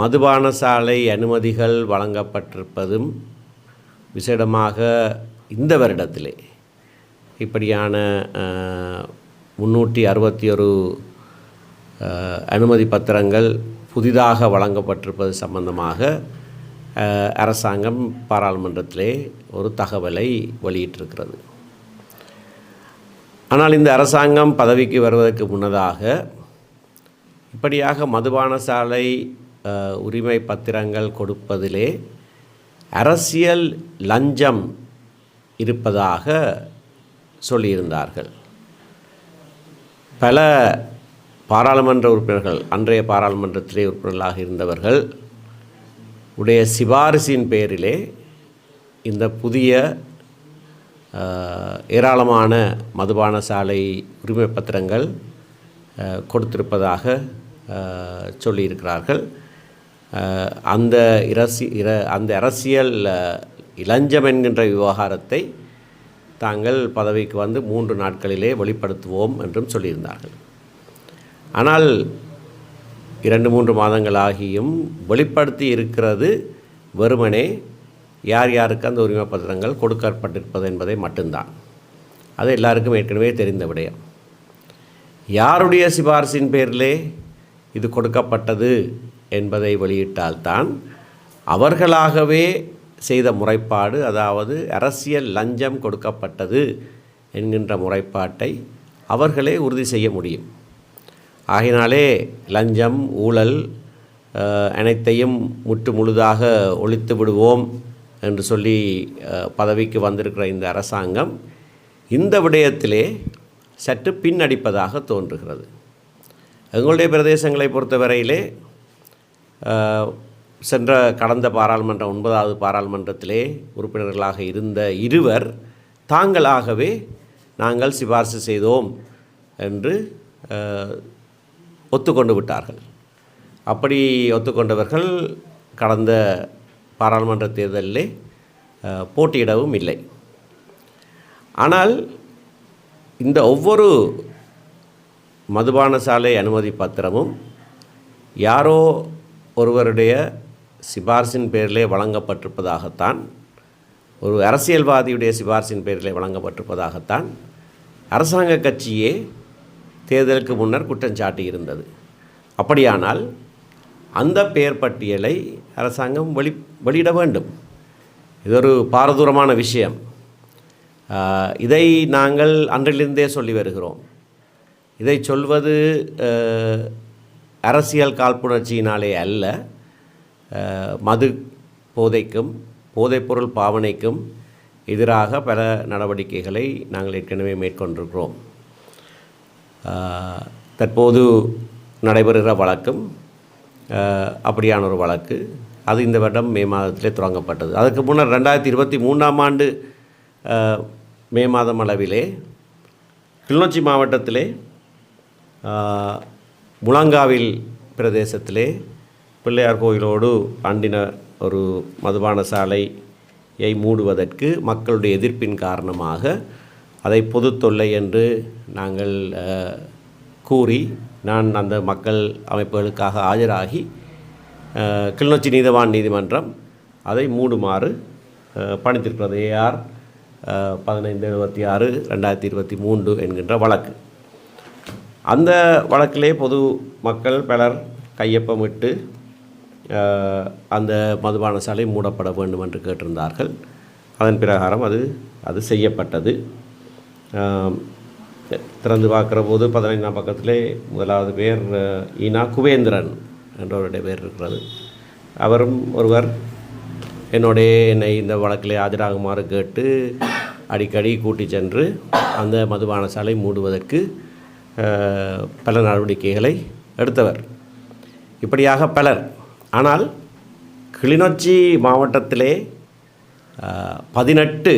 மதுபான சாலை அனுமதிகள் வழங்கப்பட்டிருப்பதும் விசேடமாக இந்த வருடத்திலே இப்படியான 361 அனுமதி பத்திரங்கள் புதிதாக வழங்கப்பட்டிருப்பது சம்பந்தமாக அரசாங்கம் பாராளுமன்றத்திலே ஒரு தகவலை வெளியிட்டிருக்கிறது. ஆனால் இந்த அரசாங்கம் பதவிக்கு வருவதற்கு முன்னதாக இப்படியாக மதுபான சாலை உரிமை பத்திரங்கள் கொடுப்பதிலே அரசியல் லஞ்சம் இருப்பதாக சொல்லியிருந்தார்கள். பல பாராளுமன்ற உறுப்பினர்கள், அன்றைய பாராளுமன்றத்திலே உறுப்பினர்களாக இருந்தவர்கள் உடைய சிபாரிசின் பேரிலே இந்த புதிய ஏராளமான மதுபான சாலை உரிமை பத்திரங்கள் கொடுத்திருப்பதாக சொல்லியிருக்கிறார்கள். அந்த அரசியல் இளஞ்சம் என்கின்ற விவகாரத்தை தாங்கள் பதவிக்கு வந்து 3 நாட்களிலே வெளிப்படுத்துவோம் என்றும் சொல்லியிருந்தார்கள். ஆனால் 2-3 மாதங்களாகியும் வெளிப்படுத்தி இருக்கிறது வெறுமனே யார் யாருக்கு அந்த உரிமை பத்திரங்கள் கொடுக்கப்பட்டிருப்பது என்பதை மட்டும்தான். அது எல்லாருக்கும் ஏற்கனவே தெரிந்த விடயம். யாருடைய சிபாரிசின் பேரிலே இது கொடுக்கப்பட்டது என்பதை வெளியிட்டால்தான் அவர்களாகவே செய்த முறைப்பாடு, அதாவது அரசியல் லஞ்சம் கொடுக்கப்பட்டது என்கின்ற முறைப்பாட்டை அவர்களே உறுதி செய்ய முடியும். ஆகினாலே லஞ்சம், ஊழல் அனைத்தையும் முற்று முழுதாக ஒழித்து விடுவோம் என்று சொல்லி பதவிக்கு வந்திருக்கிற இந்த அரசாங்கம் இந்த விடயத்திலே சற்று பின்னடிப்பதாக தோன்றுகிறது. எங்களுடைய பிரதேசங்களை பொறுத்தவரையிலே சென்ற கடந்த பாராளுமன்றம் 9வது பாராளுமன்றத்திலே உறுப்பினர்களாக இருந்த இருவர் தாங்களாகவே நாங்கள் சிபாரிசு செய்தோம் என்று ஒத்துக்கொண்டு விட்டார்கள். அப்படி ஒத்துக்கொண்டவர்கள் கடந்த பாராளுமன்ற தேர்தலிலே போட்டியிடவும் இல்லை. ஆனால் இந்த ஒவ்வொரு மதுபான சாலை அனுமதி பத்திரமும் யாரோ ஒருவருடைய சிபாரிசின் பேரிலே வழங்கப்பட்டிருப்பதாகத்தான் ஒரு அரசியல்வாதியுடைய சிபாரிசின் பேரில் வழங்கப்பட்டிருப்பதாகத்தான் அரசாங்க கட்சியே தேர்தலுக்கு முன்னர் குற்றம் சாட்டியிருந்தது. அப்படியானால் அந்த பெயர் பட்டியலை அரசாங்கம் வெளியிட வேண்டும். இது ஒரு பாரதூரமான விஷயம். இதை நாங்கள் அன்றிலிருந்தே சொல்லி வருகிறோம். இதை சொல்வது அரசியல் காழ்ப்புணர்ச்சியினாலே அல்ல, மது போதைக்கும் போதைப்பொருள் பாவனைக்கும் எதிராக பல நடவடிக்கைகளை நாங்கள் ஏற்கனவே மேற்கொண்டிருக்கிறோம். தற்போது நடைபெறுகிற வழக்கும் அப்படியான ஒரு வழக்கு. அது இந்த வருடம் மே மாதத்திலே தொடங்கப்பட்டது. அதுக்கு முன்னர் 2023ஆம் ஆண்டு மே மாதம் அளவிலே கிளிநொச்சி மாவட்டத்திலே முழங்காவில் பிரதேசத்திலே பிள்ளையார் கோயிலோடு அண்டின ஒரு மதுபான சாலையை மூடுவதற்கு மக்களுடைய எதிர்ப்பின் காரணமாக அதை பொது தொல்லை என்று நாங்கள் கூறி நான் அந்த மக்கள் அமைப்புகளுக்காக ஆஜராகி கிளிநொச்சி நீதவான் நீதிமன்றம் அதை மூடுமாறு பணித்திருக்கிறது. AR 1576/2023 என்கின்ற வழக்கு. அந்த வழக்கிலே பொது மக்கள் பலர் கையொப்பமிட்டு அந்த மதுபான சாலை மூடப்பட வேண்டும் என்று கேட்டிருந்தார்கள். அதன் பிரகாரம் அது செய்யப்பட்டது. திறந்து பார்க்குற போது 15ஆம் பக்கத்திலே முதலாவது பேர் ஈனா குவேந்திரன் என்றவருடைய பேர் இருக்கிறது. அவரும் ஒருவர் என்னை இந்த வழக்கிலே ஆஜராகுமாறு கேட்டு அடிக்கடி கூட்டி சென்று அந்த மதுபான சாலை மூடுவதற்கு பல நடவடிக்கைகளை எடுத்தவர். இப்படியாக பலர். ஆனால் கிளிநொச்சி மாவட்டத்திலே 18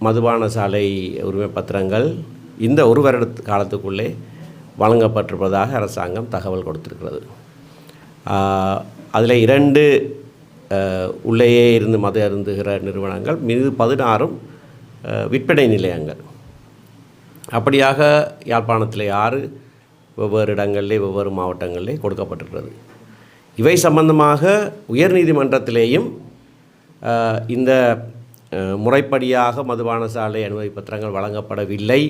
மதுபான சாலை உரிமை பத்திரங்கள் இந்த ஒரு வருட காலத்துக்குள்ளே வழங்கப்பட்டிருப்பதாக அரசாங்கம் தகவல் கொடுத்திருக்கிறது. அதில் 2 உள்ளேயே இருந்து மது அருந்துகிற நிறுவனங்கள், மீது 16 விற்பனை நிலையங்கள். அப்படியாக யாழ்ப்பாணத்தில் 6 வெவ்வேறு இடங்களிலே வெவ்வேறு மாவட்டங்களிலே கொடுக்கப்பட்டிருக்கிறது. இவை சம்பந்தமாக உயர்நீதிமன்றத்திலேயும் இந்த முறைப்படியாக மதுபான சாலை அனுமதி பத்திரங்கள் வழங்கப்படவில்லை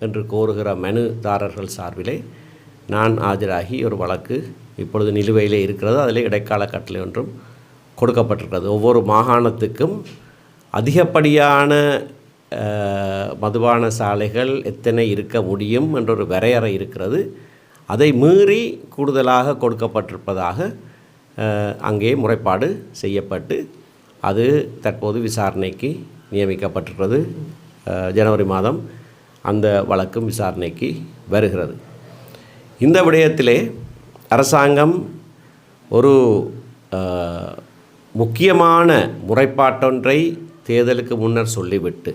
என்று கோருகிற மனுதாரர்கள் சார்பிலே நான் ஆஜராகி ஒரு வழக்கு இப்பொழுது நிலுவையிலே இருக்கிறது. அதில் இடைக்கால கட்டளை ஒன்றும் கொடுக்கப்பட்டிருக்கிறது. ஒவ்வொரு மாகாணத்துக்கும் அதிகப்படியான மதுபான சாலைகள் எத்தனை இருக்க முடியும் என்றொரு வரையறை இருக்கிறது. அதை மீறி கூடுதலாக கொடுக்கப்பட்டிருப்பதாக அங்கே முறைப்பாடு செய்யப்பட்டு அது தற்போது விசாரணைக்கு நியமிக்கப்பட்டிருக்கிறது. ஜனவரி மாதம் அந்த வழக்கும் விசாரணைக்கு வருகிறது. இந்த விடயத்திலே அரசாங்கம் ஒரு முக்கியமான முறைப்பாட்டொன்றை தேர்தலுக்கு முன்னர் சொல்லிவிட்டு,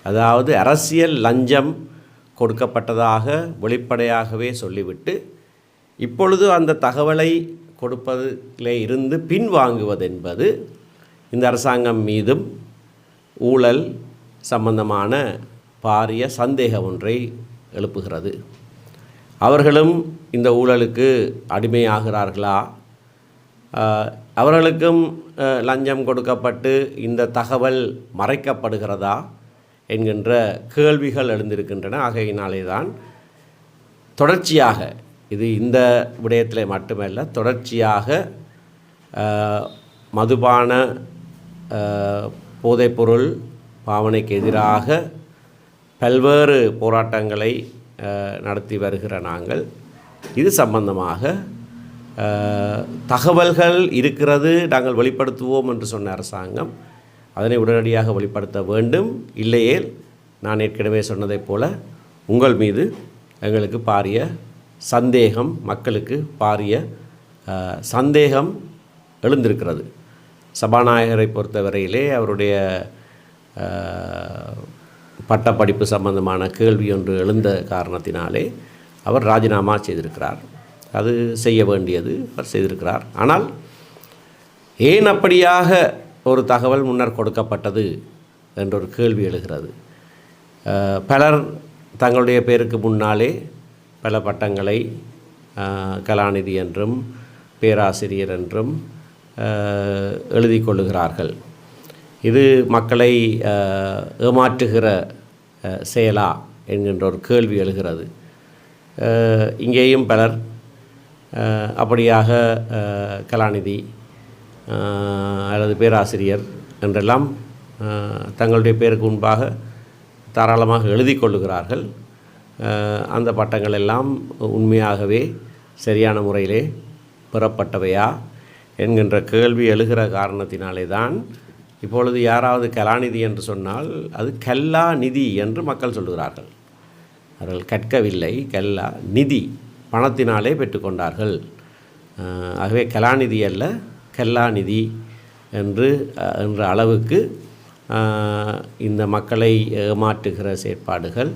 அதாவது அரசியல் லஞ்சம் கொடுக்கப்பட்டதாக வெளிப்படையாகவே சொல்லிவிட்டு, இப்பொழுது அந்த தகவலை கொடுப்பதிலே இருந்து பின்வாங்குவதென்பது இந்த அரசாங்கம் மீதும் ஊழல் சம்பந்தமான பாரிய சந்தேகம் ஒன்றை எழுப்புகிறது. அவர்களும் இந்த ஊழலுக்கு அடிமையாகிறார்களா, அவர்களுக்கும் லஞ்சம் கொடுக்கப்பட்டு இந்த தகவல் மறைக்கப்படுகிறதா என்கின்ற கேள்விகள் எழுந்திருக்கின்றன. ஆகையினாலே தான் தொடர்ச்சியாக இது இந்த விடயத்தில் மட்டுமல்ல, தொடர்ச்சியாக மதுபான போதைப்பொருள் பாவனைக்கு எதிராக பல்வேறு போராட்டங்களை நடத்தி வருகிற நாங்கள் இது சம்பந்தமாக தகவல்கள் இருக்கிறது, நாங்கள் வெளிப்படுத்துவோம் என்று சொன்ன அரசாங்கம் அதனை உடனடியாக வெளிப்படுத்த வேண்டும். இல்லையே நான் ஏற்கனவே சொன்னதைப் போல உங்கள் மீது எங்களுக்கு பாரிய சந்தேகம், மக்களுக்கு பாரிய சந்தேகம் எழுந்திருக்கிறது. சபாநாயகரை பொறுத்தவரையிலே அவருடைய பட்டப்படிப்பு சம்பந்தமான கேள்வி ஒன்று எழுந்த காரணத்தினாலே அவர் ராஜினாமா செய்திருக்கிறார். அது செய்ய வேண்டியது அவர் செய்திருக்கிறார். ஆனால் ஏன் அப்படியாக ஒரு தகவல் முன்னர் கொடுக்கப்பட்டது என்ற ஒரு கேள்வி எழுகிறது. பலர் தங்களுடைய பேருக்கு முன்னாலே பல பட்டங்களை கலாநிதி என்றும் பேராசிரியர் என்றும் எழுதி கொள்ளுகிறார்கள். இது மக்களை ஏமாற்றுகிற செயலா என்கின்ற ஒரு கேள்வி எழுகிறது. இங்கேயும் பலர் அப்படியாக கலாநிதி அல்லது பேராசிரியர் என்றெல்லாம் தங்களுடைய பேருக்கு முன்பாக தாராளமாக எழுதி கொள்ளுகிறார்கள். அந்த பட்டங்கள் எல்லாம் உண்மையாகவே சரியான முறையிலே பெறப்பட்டவையா என்கின்ற கேள்வி எழுகிற காரணத்தினாலே தான் இப்பொழுது யாராவது கலாநிதி என்று சொன்னால் அது கல்லா நிதி என்று மக்கள் சொல்லுகிறார்கள். அவர்கள் கற்கவில்லை, கல்லா நிதி பணத்தினாலே பெற்றுக்கொண்டார்கள். ஆகவே கலாநிதி அல்ல கல்லா நிதி என்ற அளவுக்கு இந்த மக்களை ஏமாற்றுகிற செயற்பாடுகள்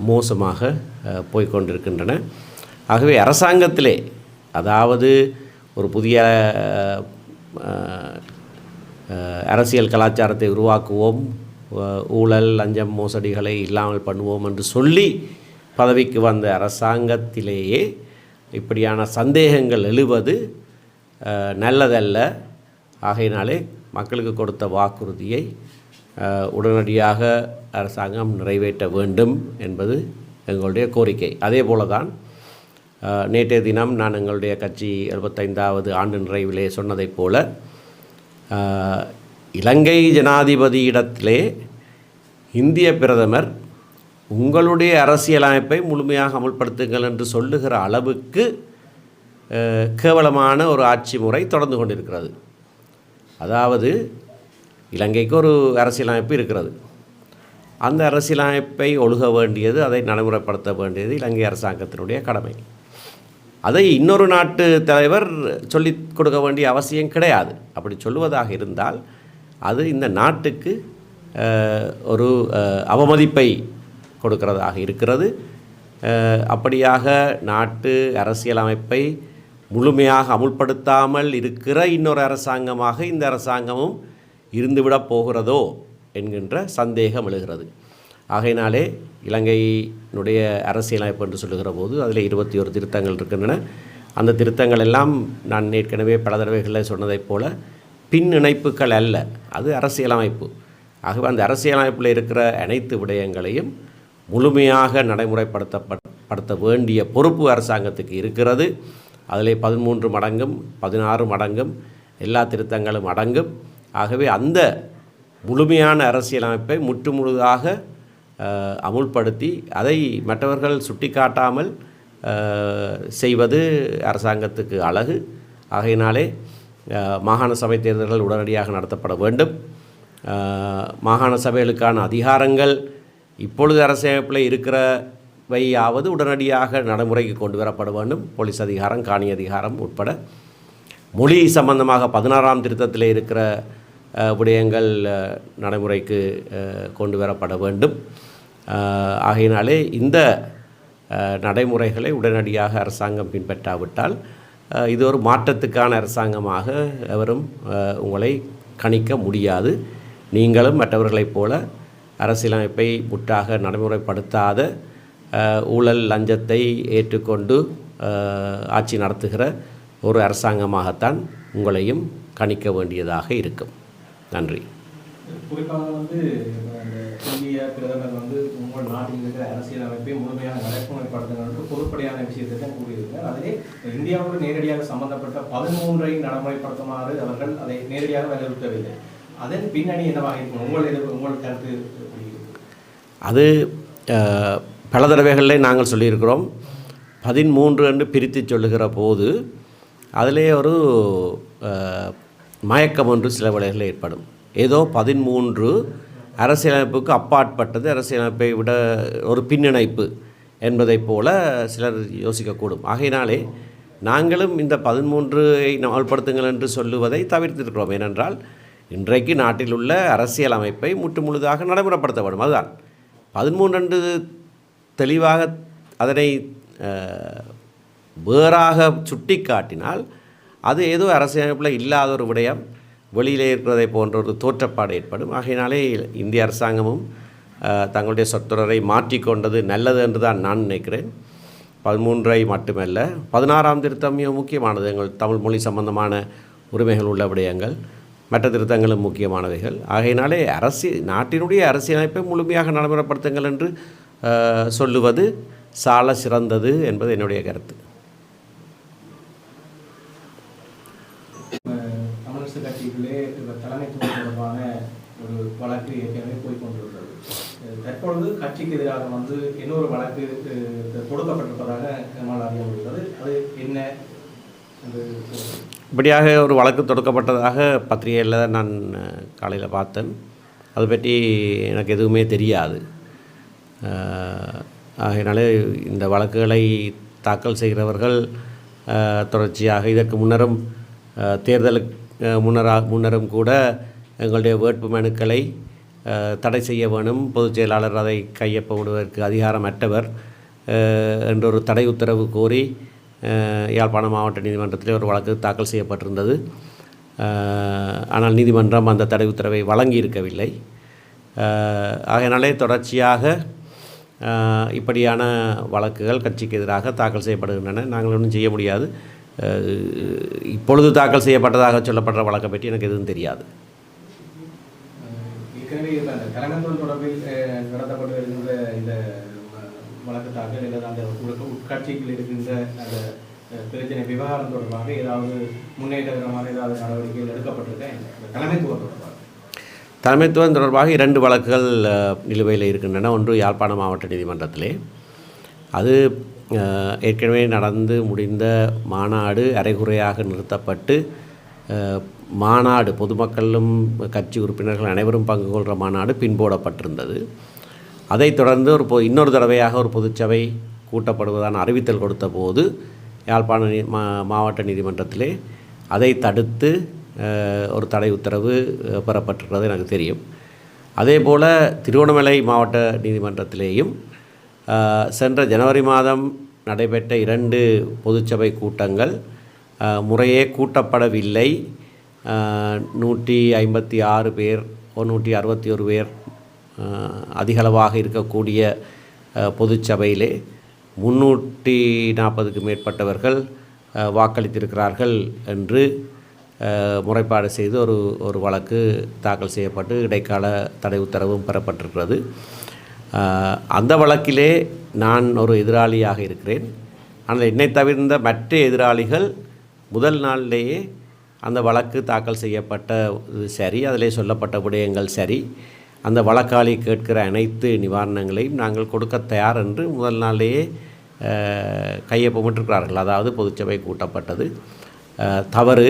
மோசமாக போய்கொண்டிருக்கின்றன. ஆகவே அரசாங்கத்திலே, அதாவது ஒரு புதிய அரசியல் கலாச்சாரத்தை உருவாக்குவோம், ஊழல் லஞ்சம் மோசடிகளை இல்லாமல் பண்ணுவோம் என்று சொல்லி பதவிக்கு வந்த அரசாங்கத்திலேயே இப்படியான சந்தேகங்கள் எழுவது நல்லதல்ல. ஆகையினாலே மக்களுக்கு கொடுத்த வாக்குறுதியை உடனடியாக அரசாங்கம் நிறைவேற்ற வேண்டும் என்பது எங்களுடைய கோரிக்கை. அதே போல தான் நேற்றைய தினம் நான் எங்களுடைய கட்சி 75வது ஆண்டு நிறைவிலே சொன்னதைப் போல இலங்கை ஜனாதிபதியிடத்திலே இந்திய பிரதமர் உங்களுடைய அரசியலமைப்பை முழுமையாக அமுல்படுத்துங்கள் என்று சொல்லுகிற அளவுக்கு கேவலமான ஒரு ஆட்சி முறை தொடர்ந்து கொண்டிருக்கிறது. அதாவது இலங்கைக்கு ஒரு அரசியலமைப்பு இருக்கிறது. அந்த அரசியலமைப்பை ஒழுக வேண்டியது, அதை நடைமுறைப்படுத்த வேண்டியது இலங்கை அரசாங்கத்தினுடைய கடமை. அதை இன்னொரு நாட்டு தலைவர் சொல்லிக் கொடுக்க வேண்டிய அவசியம் கிடையாது. அப்படி சொல்லுவதாக இருந்தால் அது இந்த நாட்டுக்கு ஒரு அவமதிப்பை கொடுக்கிறதாக இருக்கிறது. அப்படியாக நாட்டு அரசியலமைப்பை முழுமையாக அமுல்படுத்தாமல் இருக்கிற இன்னொரு அரசாங்கமாக இந்த அரசாங்கமும் இருந்துவிடப் போகிறதோ என்கின்ற சந்தேகம் எழுகிறது. ஆகையினாலே இலங்கையினுடைய அரசியலமைப்பு என்று சொல்லுகிற போது அதில் 21 திருத்தங்கள் இருக்கின்றன. அந்த திருத்தங்கள் எல்லாம் நான் ஏற்கனவே பல தடவைகளில் சொன்னதைப் போல பின் இணைப்புகள் அல்ல, அது அரசியலமைப்பு. ஆகவே அந்த அரசியலமைப்பில் இருக்கிற அனைத்து விடயங்களையும் முழுமையாக நடைமுறைப்படுத்த வேண்டிய பொறுப்பு அரசாங்கத்துக்கு இருக்கிறது. அதில் 13 மடங்கும் 16 மடங்கும் எல்லா திருத்தங்களும் அடங்கும். ஆகவே அந்த முழுமையான அரசியலமைப்பை முற்றுமுழுதாக அமுல்படுத்தி அதை மற்றவர்கள் சுட்டிக்காட்டாமல் செய்வது அரசாங்கத்துக்கு அழகு. ஆகையினாலே மாகாண சபை தேர்தல்கள் உடனடியாக நடத்தப்பட வேண்டும். மாகாண சபைகளுக்கான அதிகாரங்கள் இப்பொழுது அரசியலமைப்பில் இருக்கிறவையாவது உடனடியாக நடைமுறைக்கு கொண்டு வரப்பட வேண்டும். போலீஸ் அதிகாரம், காணி அதிகாரம் உட்பட மொழி சம்பந்தமாக 16ஆம் திருத்தத்தில் இருக்கிற விடயங்கள் நடைமுறைக்கு கொண்டு வரப்பட வேண்டும். ஆகையினாலே இந்த நடைமுறைகளை உடனடியாக அரசாங்கம் பின்பற்றாவிட்டால் இது ஒரு மாற்றத்துக்கான அரசாங்கமாக எவரும் உங்களை கணிக்க முடியாது. நீங்களும் மற்றவர்களைப் போல அரசியலமைப்பை முற்றாக நடைமுறைப்படுத்தாத ஊழல் லஞ்சத்தை ஏற்றுக்கொண்டு ஆட்சி நடத்துகிற ஒரு அரசாங்கமாகத்தான் உங்களையும் கணிக்க வேண்டியதாக இருக்கும். நன்றி. குறிப்பாக இந்திய பிரதமர் உங்கள் நாட்டில் இருக்கிற அரசியலமைப்பை முழுமையாக நடைமுறைப்படுத்துங்கள் பொதுப்படையான விஷயத்தை தான் கூறியிருக்கிறார். அதிலே இந்தியாவோடு நேரடியாக சம்பந்தப்பட்ட 13ஐ நடைமுறைப்படுத்துமாறு அவர்கள் அதை நேரடியாக வலியுறுத்தவில்லை. அதன் பின்னணி என்னவாக இருக்கும்? உங்கள் கருத்து? அது பல தடவைகளில் நாங்கள் சொல்லியிருக்கிறோம். 13 என்று பிரித்து சொல்லுகிற போது அதிலே ஒரு மயக்கம் ஒன்று சில வேளைகளில் ஏற்படும். ஏதோ 13 அரசியலமைப்புக்கு அப்பாற்பட்டது, அரசியலமைப்பை விட ஒரு பின்னிணைப்பு என்பதைப் போல சிலர் யோசிக்கக்கூடும். ஆகையினாலே நாங்களும் இந்த 13ஐ அமல்படுத்துங்கள் என்று சொல்லுவதை தவிர்த்திருக்கிறோம். ஏனென்றால் இன்றைக்கு நாட்டில் உள்ள அரசியலமைப்பை முற்றுமுழுதாக நடைமுறைப்படுத்த வேண்டும். அதுதான் 13 என்று தெளிவாக அதனை வேறாக சுட்டி காட்டினால் அது ஏதோ அரசியலமைப்பில் இல்லாத ஒரு விடயம், வெளியிலே இருக்கிறதை போன்ற ஒரு தோற்றப்பாடு ஏற்படும். ஆகையினாலே இந்திய அரசாங்கமும் தங்களுடைய சொற்றொடரை மாற்றிக்கொண்டது நல்லது என்று தான் நான் நினைக்கிறேன். 13ஐ மட்டுமல்ல, 16ஆம் திருத்தம் மிக முக்கியமானது. எங்கள் தமிழ் மொழி சம்பந்தமான உரிமைகள் உள்ள விடயங்கள். மற்ற திருத்தங்களும் முக்கியமானவைகள். ஆகையினாலே நாட்டினுடைய அரசியலமைப்பை முழுமையாக நடைமுறைப்படுத்துங்கள் என்று சொல்லுவது சால சிறந்தது என்பது என்னுடைய கருத்து. கம்யூனிஸ்ட் கட்சிகளே தலைமைத்துவம் தொடர்பான ஒரு வழக்கு ஏற்கனவே போய்கொண்டிருக்கிறது. தற்பொழுது கட்சிக்கு எதிராக இன்னொரு வழக்கு தொடுக்கப்பட்டிருப்பதாக நம்மால் அறிய முடிகிறது. அது என்ன? இப்படியாக ஒரு வழக்கு தொடுக்கப்பட்டதாக பத்திரிகையில் நான் காலையில் பார்த்தேன். அதை பற்றி எனக்கு எதுவுமே தெரியாது. ஆகையினாலே இந்த வழக்குகளை தாக்கல் செய்கிறவர்கள் தொடர்ச்சியாக இதற்கு முன்னரும் தேர்தலுக்கு முன்னரும் கூட எங்களுடைய வேட்பு மனுக்களை தடை செய்ய வேணும், பொதுச் செயலாளர் அதை கையொப்ப விடுவதற்கு அதிகாரமற்றவர் என்றொரு தடை உத்தரவு கோரி யாழ்ப்பாணம் மாவட்ட நீதிமன்றத்தில் ஒரு வழக்கு தாக்கல் செய்யப்பட்டிருந்தது. ஆனால் நீதிமன்றம் அந்த தடை உத்தரவை வழங்கியிருக்கவில்லை. ஆகையினாலே தொடர்ச்சியாக இப்படியான வழக்குகள் கட்சிக்கு எதிராக தாக்கல் செய்யப்படுகின்றன. நாங்கள் ஒன்றும் செய்ய முடியாது. இப்பொழுது தாக்கல் செய்யப்பட்டதாக சொல்லப்படுற வழக்கை பற்றி எனக்கு எதுவும் தெரியாது. ஏற்கனவே அந்த தலைமைத்துவம் தொடர்பில் நடத்தப்பட்டு வருகின்ற இந்த வழக்கு தாக்கல் அல்லது அந்த உட்கட்சிகள் இருக்கின்ற அந்த பிரச்சனை விவகாரம் தொடர்பாக ஏதாவது முன்னேற்றகரமான ஏதாவது நடவடிக்கைகள் எடுக்கப்பட்டிருக்கேன்? தலைமைத்துவம் தொடர்பாக 2 வழக்குகள் நிலுவையில் இருக்கின்றன. ஒன்று யாழ்ப்பாணம் மாவட்ட நீதிமன்றத்திலே. அது ஏற்கனவே நடந்து முடிந்த மாநாடு அரைகுறையாக நிறுத்தப்பட்டு மாநாடு பொதுமக்களும் கட்சி உறுப்பினர்கள் அனைவரும் பங்கு கொள்கிற மாநாடு பின்போடப்பட்டிருந்தது. அதைத் தொடர்ந்து இன்னொரு தடவையாக ஒரு பொதுச்சபை கூட்டப்படுவதான அறிவித்தல் கொடுத்த போது யாழ்ப்பாண மாவட்ட நீதிமன்றத்திலே அதை தடுத்து ஒரு தடை உத்தரவு பெறப்பட்டிருக்கிறது எனக்கு தெரியும். அதே போல் திருவண்ணாமலை மாவட்ட நீதிமன்றத்திலேயும் சென்ற ஜனவரி மாதம் நடைபெற்ற 2 பொதுச்சபை கூட்டங்கள் முறையே கூட்டப்படவில்லை. 156 பேர் 161 பேர் அதிகளவாக இருக்கக்கூடிய பொதுச்சபையிலே 340க்கு மேற்பட்டவர்கள் வாக்களித்திருக்கிறார்கள் என்று முறைப்பாடு செய்து ஒரு வழக்கு தாக்கல் செய்யப்பட்டு இடைக்கால தடை உத்தரவும் பெறப்பட்டிருக்கிறது. அந்த வழக்கிலே நான் ஒரு எதிராளியாக இருக்கிறேன். ஆனால் என்னை தவிர்ந்த மற்ற எதிராளிகள் முதல் நாளிலேயே அந்த வழக்கு தாக்கல் செய்யப்பட்ட சரி, அதிலே சொல்லப்பட்ட விடயங்கள் சரி, அந்த வழக்காளி கேட்கிற அனைத்து நிவாரணங்களையும் நாங்கள் கொடுக்க தயார் என்று முதல் நாளிலேயே கையொப்பமிட்டிருக்கிறார்கள். அதாவது பொதுச்சபை கூட்டப்பட்டது தவறு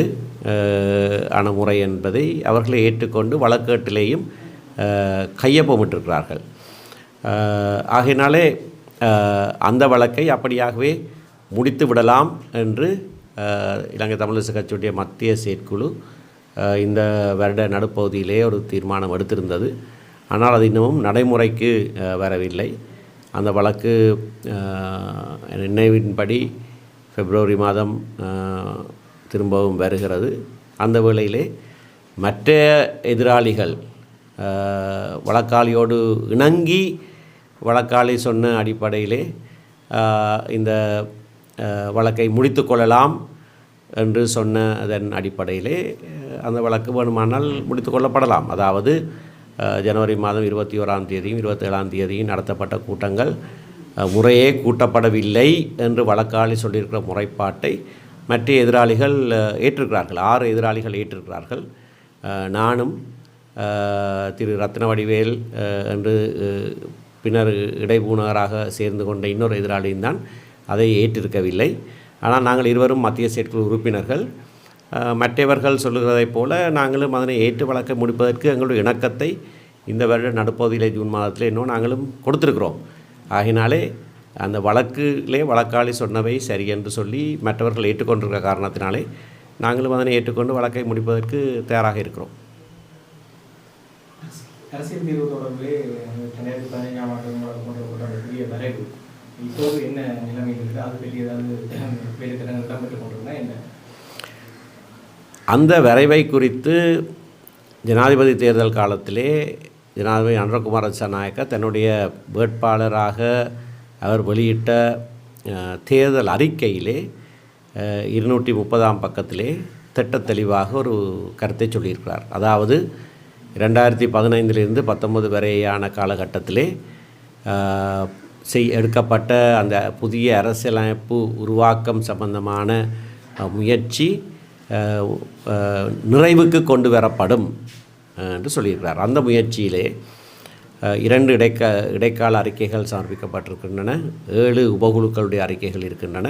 ஆன முறை என்பதை அவர்களை ஏற்றுக்கொண்டு வழக்கேட்டிலேயும் கையொப்பமிட்டிருக்கிறார்கள். ஆகையினாலே அந்த வழக்கை அப்படியாகவே முடித்து விடலாம் என்று இலங்கை தமிழரசு கட்சியுடைய மத்திய செயற்குழு இந்த வருட நடுப்பகுதியிலே ஒரு தீர்மானம் எடுத்திருந்தது. ஆனால் அது இன்னமும் நடைமுறைக்கு வரவில்லை. அந்த வழக்கு நினைவின்படி பிப்ரவரி மாதம் திரும்பவும் வருகிறது. அந்த வேளையிலே மற்ற எதிராளிகள் வழக்காளியோடு இணங்கி வழக்காளி சொன்ன அடிப்படையிலே இந்த வழக்கை முடித்து கொள்ளலாம் என்று சொன்னதன் அடிப்படையிலே அந்த வழக்கு வேணுமானால் முடித்து கொள்ளப்படலாம். அதாவது ஜனவரி மாதம் 21ஆம் தேதியும் 27ஆம் தேதியும் நடத்தப்பட்ட கூட்டங்கள் முறையே கூட்டப்படவில்லை என்று வழக்காளி சொல்லியிருக்கிற முறைப்பாட்டை மற்ற எதிராளிகள் ஏற்றிருக்கிறார்கள். 6 எதிராளிகள் ஏற்றிருக்கிறார்கள். நானும் திரு ரத்னவடிவேல் என்று பின்னர் இடைபூணராக சேர்ந்து கொண்ட இன்னொரு எதிராளியும் தான் அதை ஏற்றிருக்கவில்லை. ஆனால் நாங்கள் இருவரும் மத்திய செயற்குழு உறுப்பினர்கள். மற்றவர்கள் சொல்லுகிறதைப் போல நாங்களும் அதனை ஏற்று வழக்கை முடிப்பதற்கு எங்களுடைய இணக்கத்தை இந்த வருட நடுப்பகுதியிலே ஜூன் மாதத்தில் இன்னும் நாங்களும் கொடுத்துருக்கிறோம். ஆகினாலே அந்த வழக்கிலே வழக்காளி சொன்னவை சரி என்று சொல்லி மற்றவர்கள் ஏற்றுக்கொண்டிருக்கிற காரணத்தினாலே நாங்களும் அதனை ஏற்றுக்கொண்டு வழக்கை முடிப்பதற்கு தயாராக இருக்கிறோம். அரசியல் தீர்வு தொடர்பிலே 2015ஆம் ஆண்டு கொண்ட புதிய வரைவு இப்போது என்ன நிலைமை இருக்குது? அது பெரிய ஏதாவது வேலை திட்டங்கள் இடம்பெற்றுக் கொண்டிருந்தா என்ன? அந்த வரைவை குறித்து ஜனாதிபதி தேர்தல் காலத்திலே ஜனாதிபதி அனுரகுமார திசாநாயக்க தன்னுடைய வேட்பாளராக அவர் வெளியிட்ட தேர்தல் அறிக்கையிலே 230ஆம் பக்கத்திலே திட்டத்தெளிவாக ஒரு கருத்தை சொல்லியிருக்கிறார். அதாவது 2015 19 வரையான காலகட்டத்திலே எடுக்கப்பட்ட அந்த புதிய அரசியலமைப்பு உருவாக்கம் சம்பந்தமான முயற்சி நிறைவுக்கு கொண்டு வரப்படும் என்று சொல்லியிருக்கிறார். அந்த முயற்சியிலே 2 இடைக்கால அறிக்கைகள் சமர்ப்பிக்கப்பட்டிருக்கின்றன, 7 உபகுழுக்களுடைய அறிக்கைகள் இருக்கின்றன.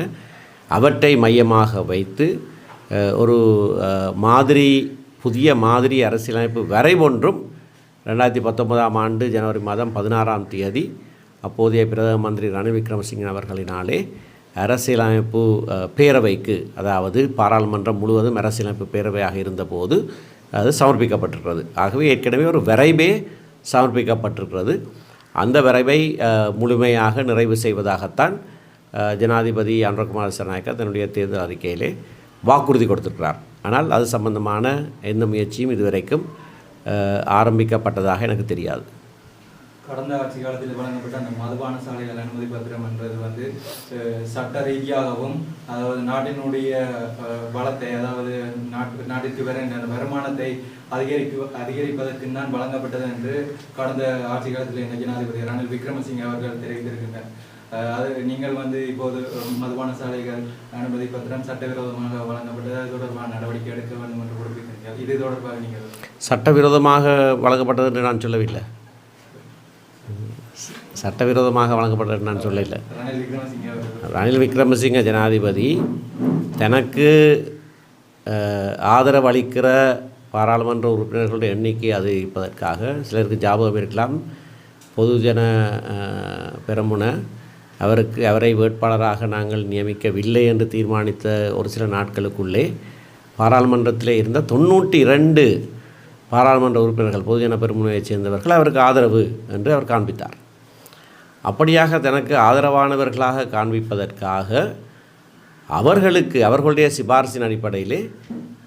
அவற்றை மையமாக வைத்து ஒரு புதிய மாதிரி அரசியலமைப்பு வரைவொன்றும் 2019ஆம் ஆண்டு ஜனவரி மாதம் 16ஆம் தேதி அப்போதைய பிரதம மந்திரி ரணில் விக்ரமசிங்கே அவர்களினாலே அரசியலமைப்பு பேரவைக்கு, அதாவது பாராளுமன்றம் முழுவதும் அரசியலமைப்பு பேரவையாக இருந்தபோது அது சமர்ப்பிக்கப்பட்டிருக்கிறது. ஆகவே ஏற்கனவே ஒரு வரைவே சமர்ப்பிக்கப்பட்டிருக்கிறது. அந்த வரைவை முழுமையாக நிறைவு செய்வதாகத்தான் ஜனாதிபதி அனுரகுமார திசாநாயக்கா தன்னுடைய தேர்தல் அறிக்கையிலே வாக்குறுதி கொடுத்திருக்கிறார். ஆனால் அது சம்பந்தமான எந்த முயற்சியும் இதுவரைக்கும் ஆரம்பிக்கப்பட்டதாக எனக்கு தெரியாது. கடந்த ஆட்சி காலத்தில் வழங்கப்பட்ட அந்த மதுபான சாலைகள் அனுமதி பத்திரம் என்றது வந்து சட்ட ரீதியாகவும், அதாவது நாட்டினுடைய வளத்தை, அதாவது நாட்டிற்கு வர அந்த வருமானத்தை அதிகரிப்பதற்கு தான் வழங்கப்பட்டது என்று கடந்த ஆட்சி காலத்தில் இந்த ஜனாதிபதி ரணில் விக்ரமசிங்கே அவர்கள் தெரிவித்திருக்கின்றனர். அது நீங்கள் வந்து இப்போது மதுபான சாலைகள் அனுமதி பத்திரம் சட்டவிரோதமாக வழங்கப்பட்டது, அது தொடர்பான நடவடிக்கை எடுக்க வேண்டும் என்று குறிப்பிட்டிருக்கிறார். இது தொடர்பாக நீங்கள் சட்டவிரோதமாக வழங்கப்பட்டது என்று நான் சொல்லவில்லை. சட்டவிரோதமாக வழங்கப்பட்டது நான் சொல்லலை. ரணில் விக்ரமசிங்கே ஜனாதிபதி தனக்கு ஆதரவு அளிக்கிற பாராளுமன்ற உறுப்பினர்களுடைய எண்ணிக்கை அதிகரிப்பதற்காக, சிலருக்கு ஞாபகம் இருக்கலாம், பொதுஜன பெரமுன அவரை வேட்பாளராக நாங்கள் நியமிக்கவில்லை என்று தீர்மானித்த ஒரு சில நாட்களுக்குள்ளே பாராளுமன்றத்தில் இருந்த 92 பாராளுமன்ற உறுப்பினர்கள் பொதுஜன பெரமுனையைச் சேர்ந்தவர்கள் அவருக்கு ஆதரவு என்று அவர் காண்பித்தார். அப்படியாக தனக்கு ஆதரவானவர்களாக காண்பிப்பதற்காக அவர்களுடைய சிபாரிசின் அடிப்படையிலே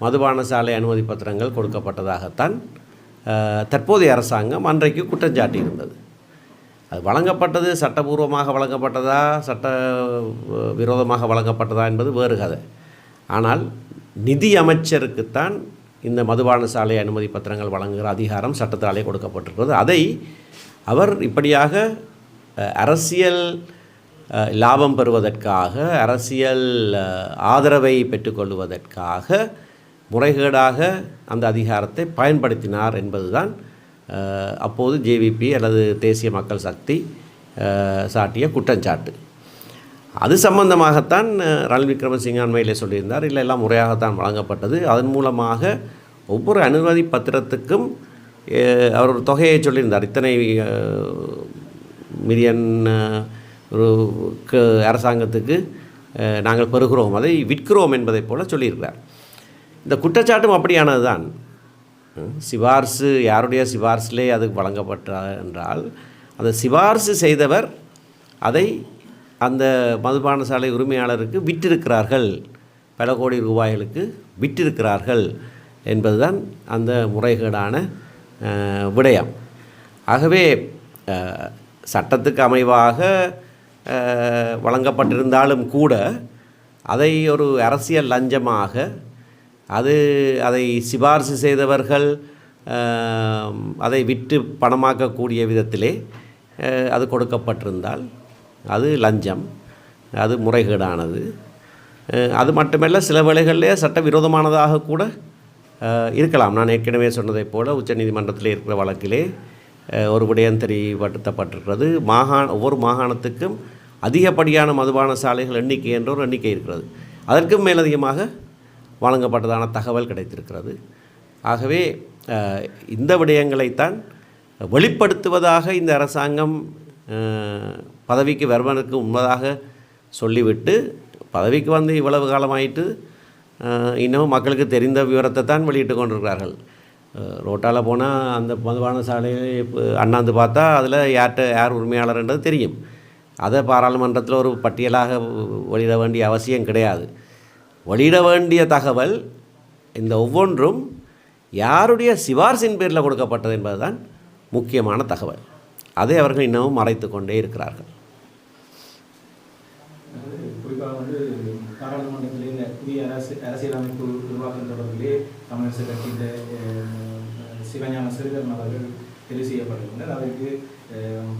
மதுபான சாலை அனுமதி பத்திரங்கள் கொடுக்கப்பட்டதாகத்தான் தற்போதைய அரசாங்கம் அன்றைக்கு குற்றஞ்சாட்டி இருந்தது. அது வழங்கப்பட்டது சட்டபூர்வமாக வழங்கப்பட்டதா சட்ட விரோதமாக வழங்கப்பட்டதா என்பது வேறு கதை. ஆனால் நிதி அமைச்சருக்குத்தான் இந்த மதுபான சாலை அனுமதி பத்திரங்கள் வழங்குகிற அதிகாரம் சட்டத்தாலே கொடுக்கப்பட்டிருக்கிறது. அதை அவர் இப்படியாக அரசியல் லாபம் பெறுவதற்காக, அரசியல் ஆதரவை பெற்றுக்கொள்வதற்காக முறைகேடாக அந்த அதிகாரத்தை பயன்படுத்தினார் என்பதுதான் அப்போது ஜேவிபி அல்லது தேசிய மக்கள் சக்தி சாட்டிய குற்றச்சாட்டு. அது சம்பந்தமாகத்தான் ரணில் விக்ரமசிங்கே அண்மையிலே சொல்லியிருந்தார், இல்லை எல்லாம் முறையாகத்தான் வழங்கப்பட்டது, அதன் மூலமாக ஒவ்வொரு அனுமதி பத்திரத்துக்கும் அவர் ஒரு தொகையை சொல்லியிருந்தார், இத்தனை மில்லியன் ஒரு அரசாங்கத்துக்கு நாங்கள் பெறுகிறோம், அதை விற்கிறோம் என்பதைப் போல சொல்லியிருக்கிறார். இந்த குற்றச்சாட்டும் அப்படியானது தான். சிபார்சு யாருடைய சிபார்சிலே அது வழங்கப்பட்டார் என்றால் அந்த சிபார்சு செய்தவர் அதை அந்த மதுபான சாலை உரிமையாளருக்கு விற்றிருக்கிறார்கள், பல கோடி ரூபாய்களுக்கு விற்றிருக்கிறார்கள் என்பதுதான் அந்த முறைகேடான விடயம். ஆகவே சட்டத்துக்கு அமைவாக வழங்கப்பட்டிருந்தாலும் கூட அதை ஒரு அரசியல் லஞ்சமாக, அதை சிபாரிசு செய்தவர்கள் அதை விற்று பணமாக்கக்கூடிய விதத்திலே அது கொடுக்கப்பட்டிருந்தால் அது லஞ்சம், அது முறைகேடானது. அது மட்டுமல்ல, சில வேளைகளிலே சட்டவிரோதமானதாக கூட இருக்கலாம். நான் ஏற்கனவே சொன்னதைப் போல உச்சநீதிமன்றத்தில் இருக்கிற வழக்கிலே ஒரு விடயம் தெரியப்படுத்தப்பட்டிருக்கிறது. ஒவ்வொரு மாகாணத்துக்கும் அதிகப்படியான மதுபான சாலைகள் எண்ணிக்கை என்ற ஒரு எண்ணிக்கை இருக்கிறது. அதற்கும் மேலதிகமாக வழங்கப்பட்டதான தகவல் கிடைத்திருக்கிறது. ஆகவே இந்த விடயங்களைத்தான் வெளிப்படுத்துவதாக இந்த அரசாங்கம் பதவிக்கு வருவதற்கு முன்பதாக சொல்லிவிட்டு, பதவிக்கு வந்து இவ்வளவு காலமாயிட்டு இன்னும் மக்களுக்கு தெரிந்த விவரத்தை தான் வெளியிட்டு கொண்டிருக்கிறார்கள். ரோட்டால் போனால் அந்த மதுபான சாலையை அண்ணாந்து பார்த்தா அதில் யார் உரிமையாளர்ன்றது தெரியும். அதை பாராளுமன்றத்தில் ஒரு பட்டியலாக வெளியிட வேண்டிய அவசியம் கிடையாது. வெளியிட வேண்டிய தகவல் இந்த ஒவ்வொன்றும் யாருடைய சிபார்சின் பேரில் கொடுக்கப்பட்டது என்பதுதான் முக்கியமான தகவல். அதை அவர்கள் இன்னமும் மறைத்து கொண்டே இருக்கிறார்கள். குறிப்பாக வந்து பாராளுமன்றத்தில் இந்த புதிய புதிய அரசியலமைப்பு உருவாக்கம் தொடர்பிலே தமிழரசு கட்சியின் சிவஞான சிறுகரன் அவர்கள் தெரிவு செய்யப்பட்டிருக்கின்றனர். அதற்கு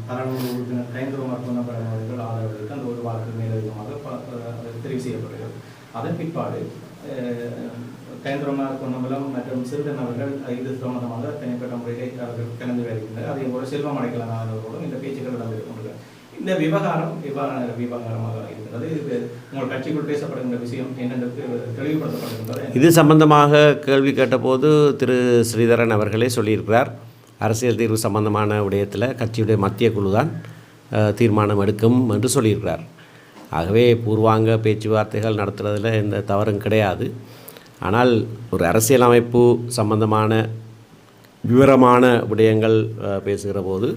பாராளுமன்ற உறுப்பினர் கயந்திரகுமார் பொன்னம்பலம் அவர்கள் ஆதரவளித்து அந்த ஒரு வாக்கு மேலதிகமாக தெரிவு செய்யப்படுகிறது. அதன் பிற்பாடு கயந்திரகுமார் பொன்னம்பலம் மற்றும் சிறுகரன் அவர்கள் இது சம்பந்தமாக தனிப்பட்ட முறையிலே அவர்கள் கலந்து வருகின்றனர். அதே போல செல்வம் அடைக்கலான அவர்களும் இந்த பேச்சுக்கள் இடம்பெற்றுக் இந்த விவகாரம் விவகாரமாக இருக்கிறது. உங்கள் கட்சிக்குள் பேசப்படுகின்ற விஷயம் என்னென்று தெளிவுபடுத்தப்படுகின்றது. இது சம்பந்தமாக கேள்வி கேட்டபோது திரு ஸ்ரீதரன் அவர்களே சொல்லியிருக்கிறார், அரசியல் தீர்வு சம்பந்தமான விடயத்தில் கட்சியுடைய மத்திய குழு தான் தீர்மானம் எடுக்கும் என்று சொல்லியிருக்கிறார். ஆகவே பூர்வாங்க பேச்சுவார்த்தைகள் நடத்துறதுல எந்த தவறும் கிடையாது. ஆனால் ஒரு அரசியலமைப்பு சம்பந்தமான விவரமான விடயங்கள் பேசுகிற போது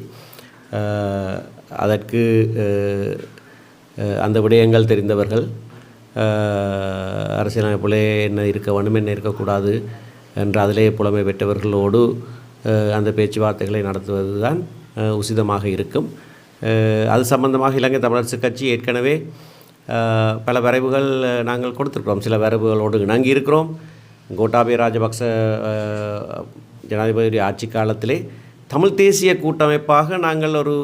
அதற்கு அந்த விடயங்கள் தெரிந்தவர்கள் அரசியலமைப்பிலே என்ன இருக்க வேண்டும் என்ன இருக்கக்கூடாது என்று அதிலே புலமை பெற்றவர்களோடு அந்த பேச்சுவார்த்தைகளை நடத்துவது தான் உசிதமாக இருக்கும். அது சம்பந்தமாக இலங்கை தமிழரசு கட்சி ஏற்கனவே பல வரைவுகள் நாங்கள் கொடுத்துருக்கிறோம். சில வரைவுகளோடு இணங்கி இருக்கிறோம். கோட்டாபய ராஜபக்ச ஜனாதிபதி ஆட்சி காலத்திலே தமிழ் தேசிய கூட்டமைப்பாக நாங்கள் ஒரு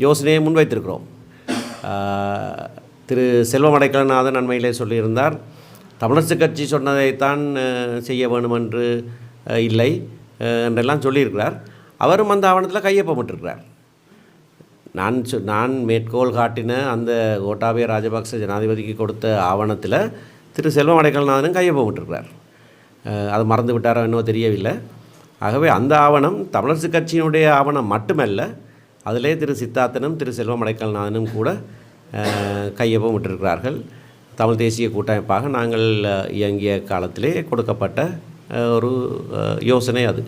யோசனையை முன்வைத்திருக்கிறோம். திரு செல்வம் அடைக்கலநாதன் அண்மையிலே சொல்லியிருந்தார், தமிழரசு கட்சி சொன்னதைத்தான் செய்ய வேண்டுமென்று இல்லை என்றெல்லாம் சொல்லியிருக்கிறார். அவரும் அந்த ஆவணத்தில் கையொப்பமிட்டிருக்கிறார். நான் மேற்கோள் காட்டின அந்த கோட்டாபய ராஜபக்ச ஜனாதிபதிக்கு கொடுத்த ஆவணத்தில் திரு செல்வம் அடைக்கலநாதனும் கையொப்பமிட்டிருக்கிறார். அது மறந்து விட்டாரோ என்னவோ தெரியவில்லை. ஆகவே அந்த ஆவணம் தமிழரசு கட்சியினுடைய ஆவணம் மட்டுமல்ல, அதிலே திரு சித்தார்த்தனும் திரு செல்வம் அடைக்கலநாதனும் கூட கையொப்பமிட்டிருக்கிறார்கள். தமிழ் தேசிய கூட்டமைப்பாக நாங்கள் இயங்கிய காலத்திலே கொடுக்கப்பட்ட ஒரு யோசனை அது.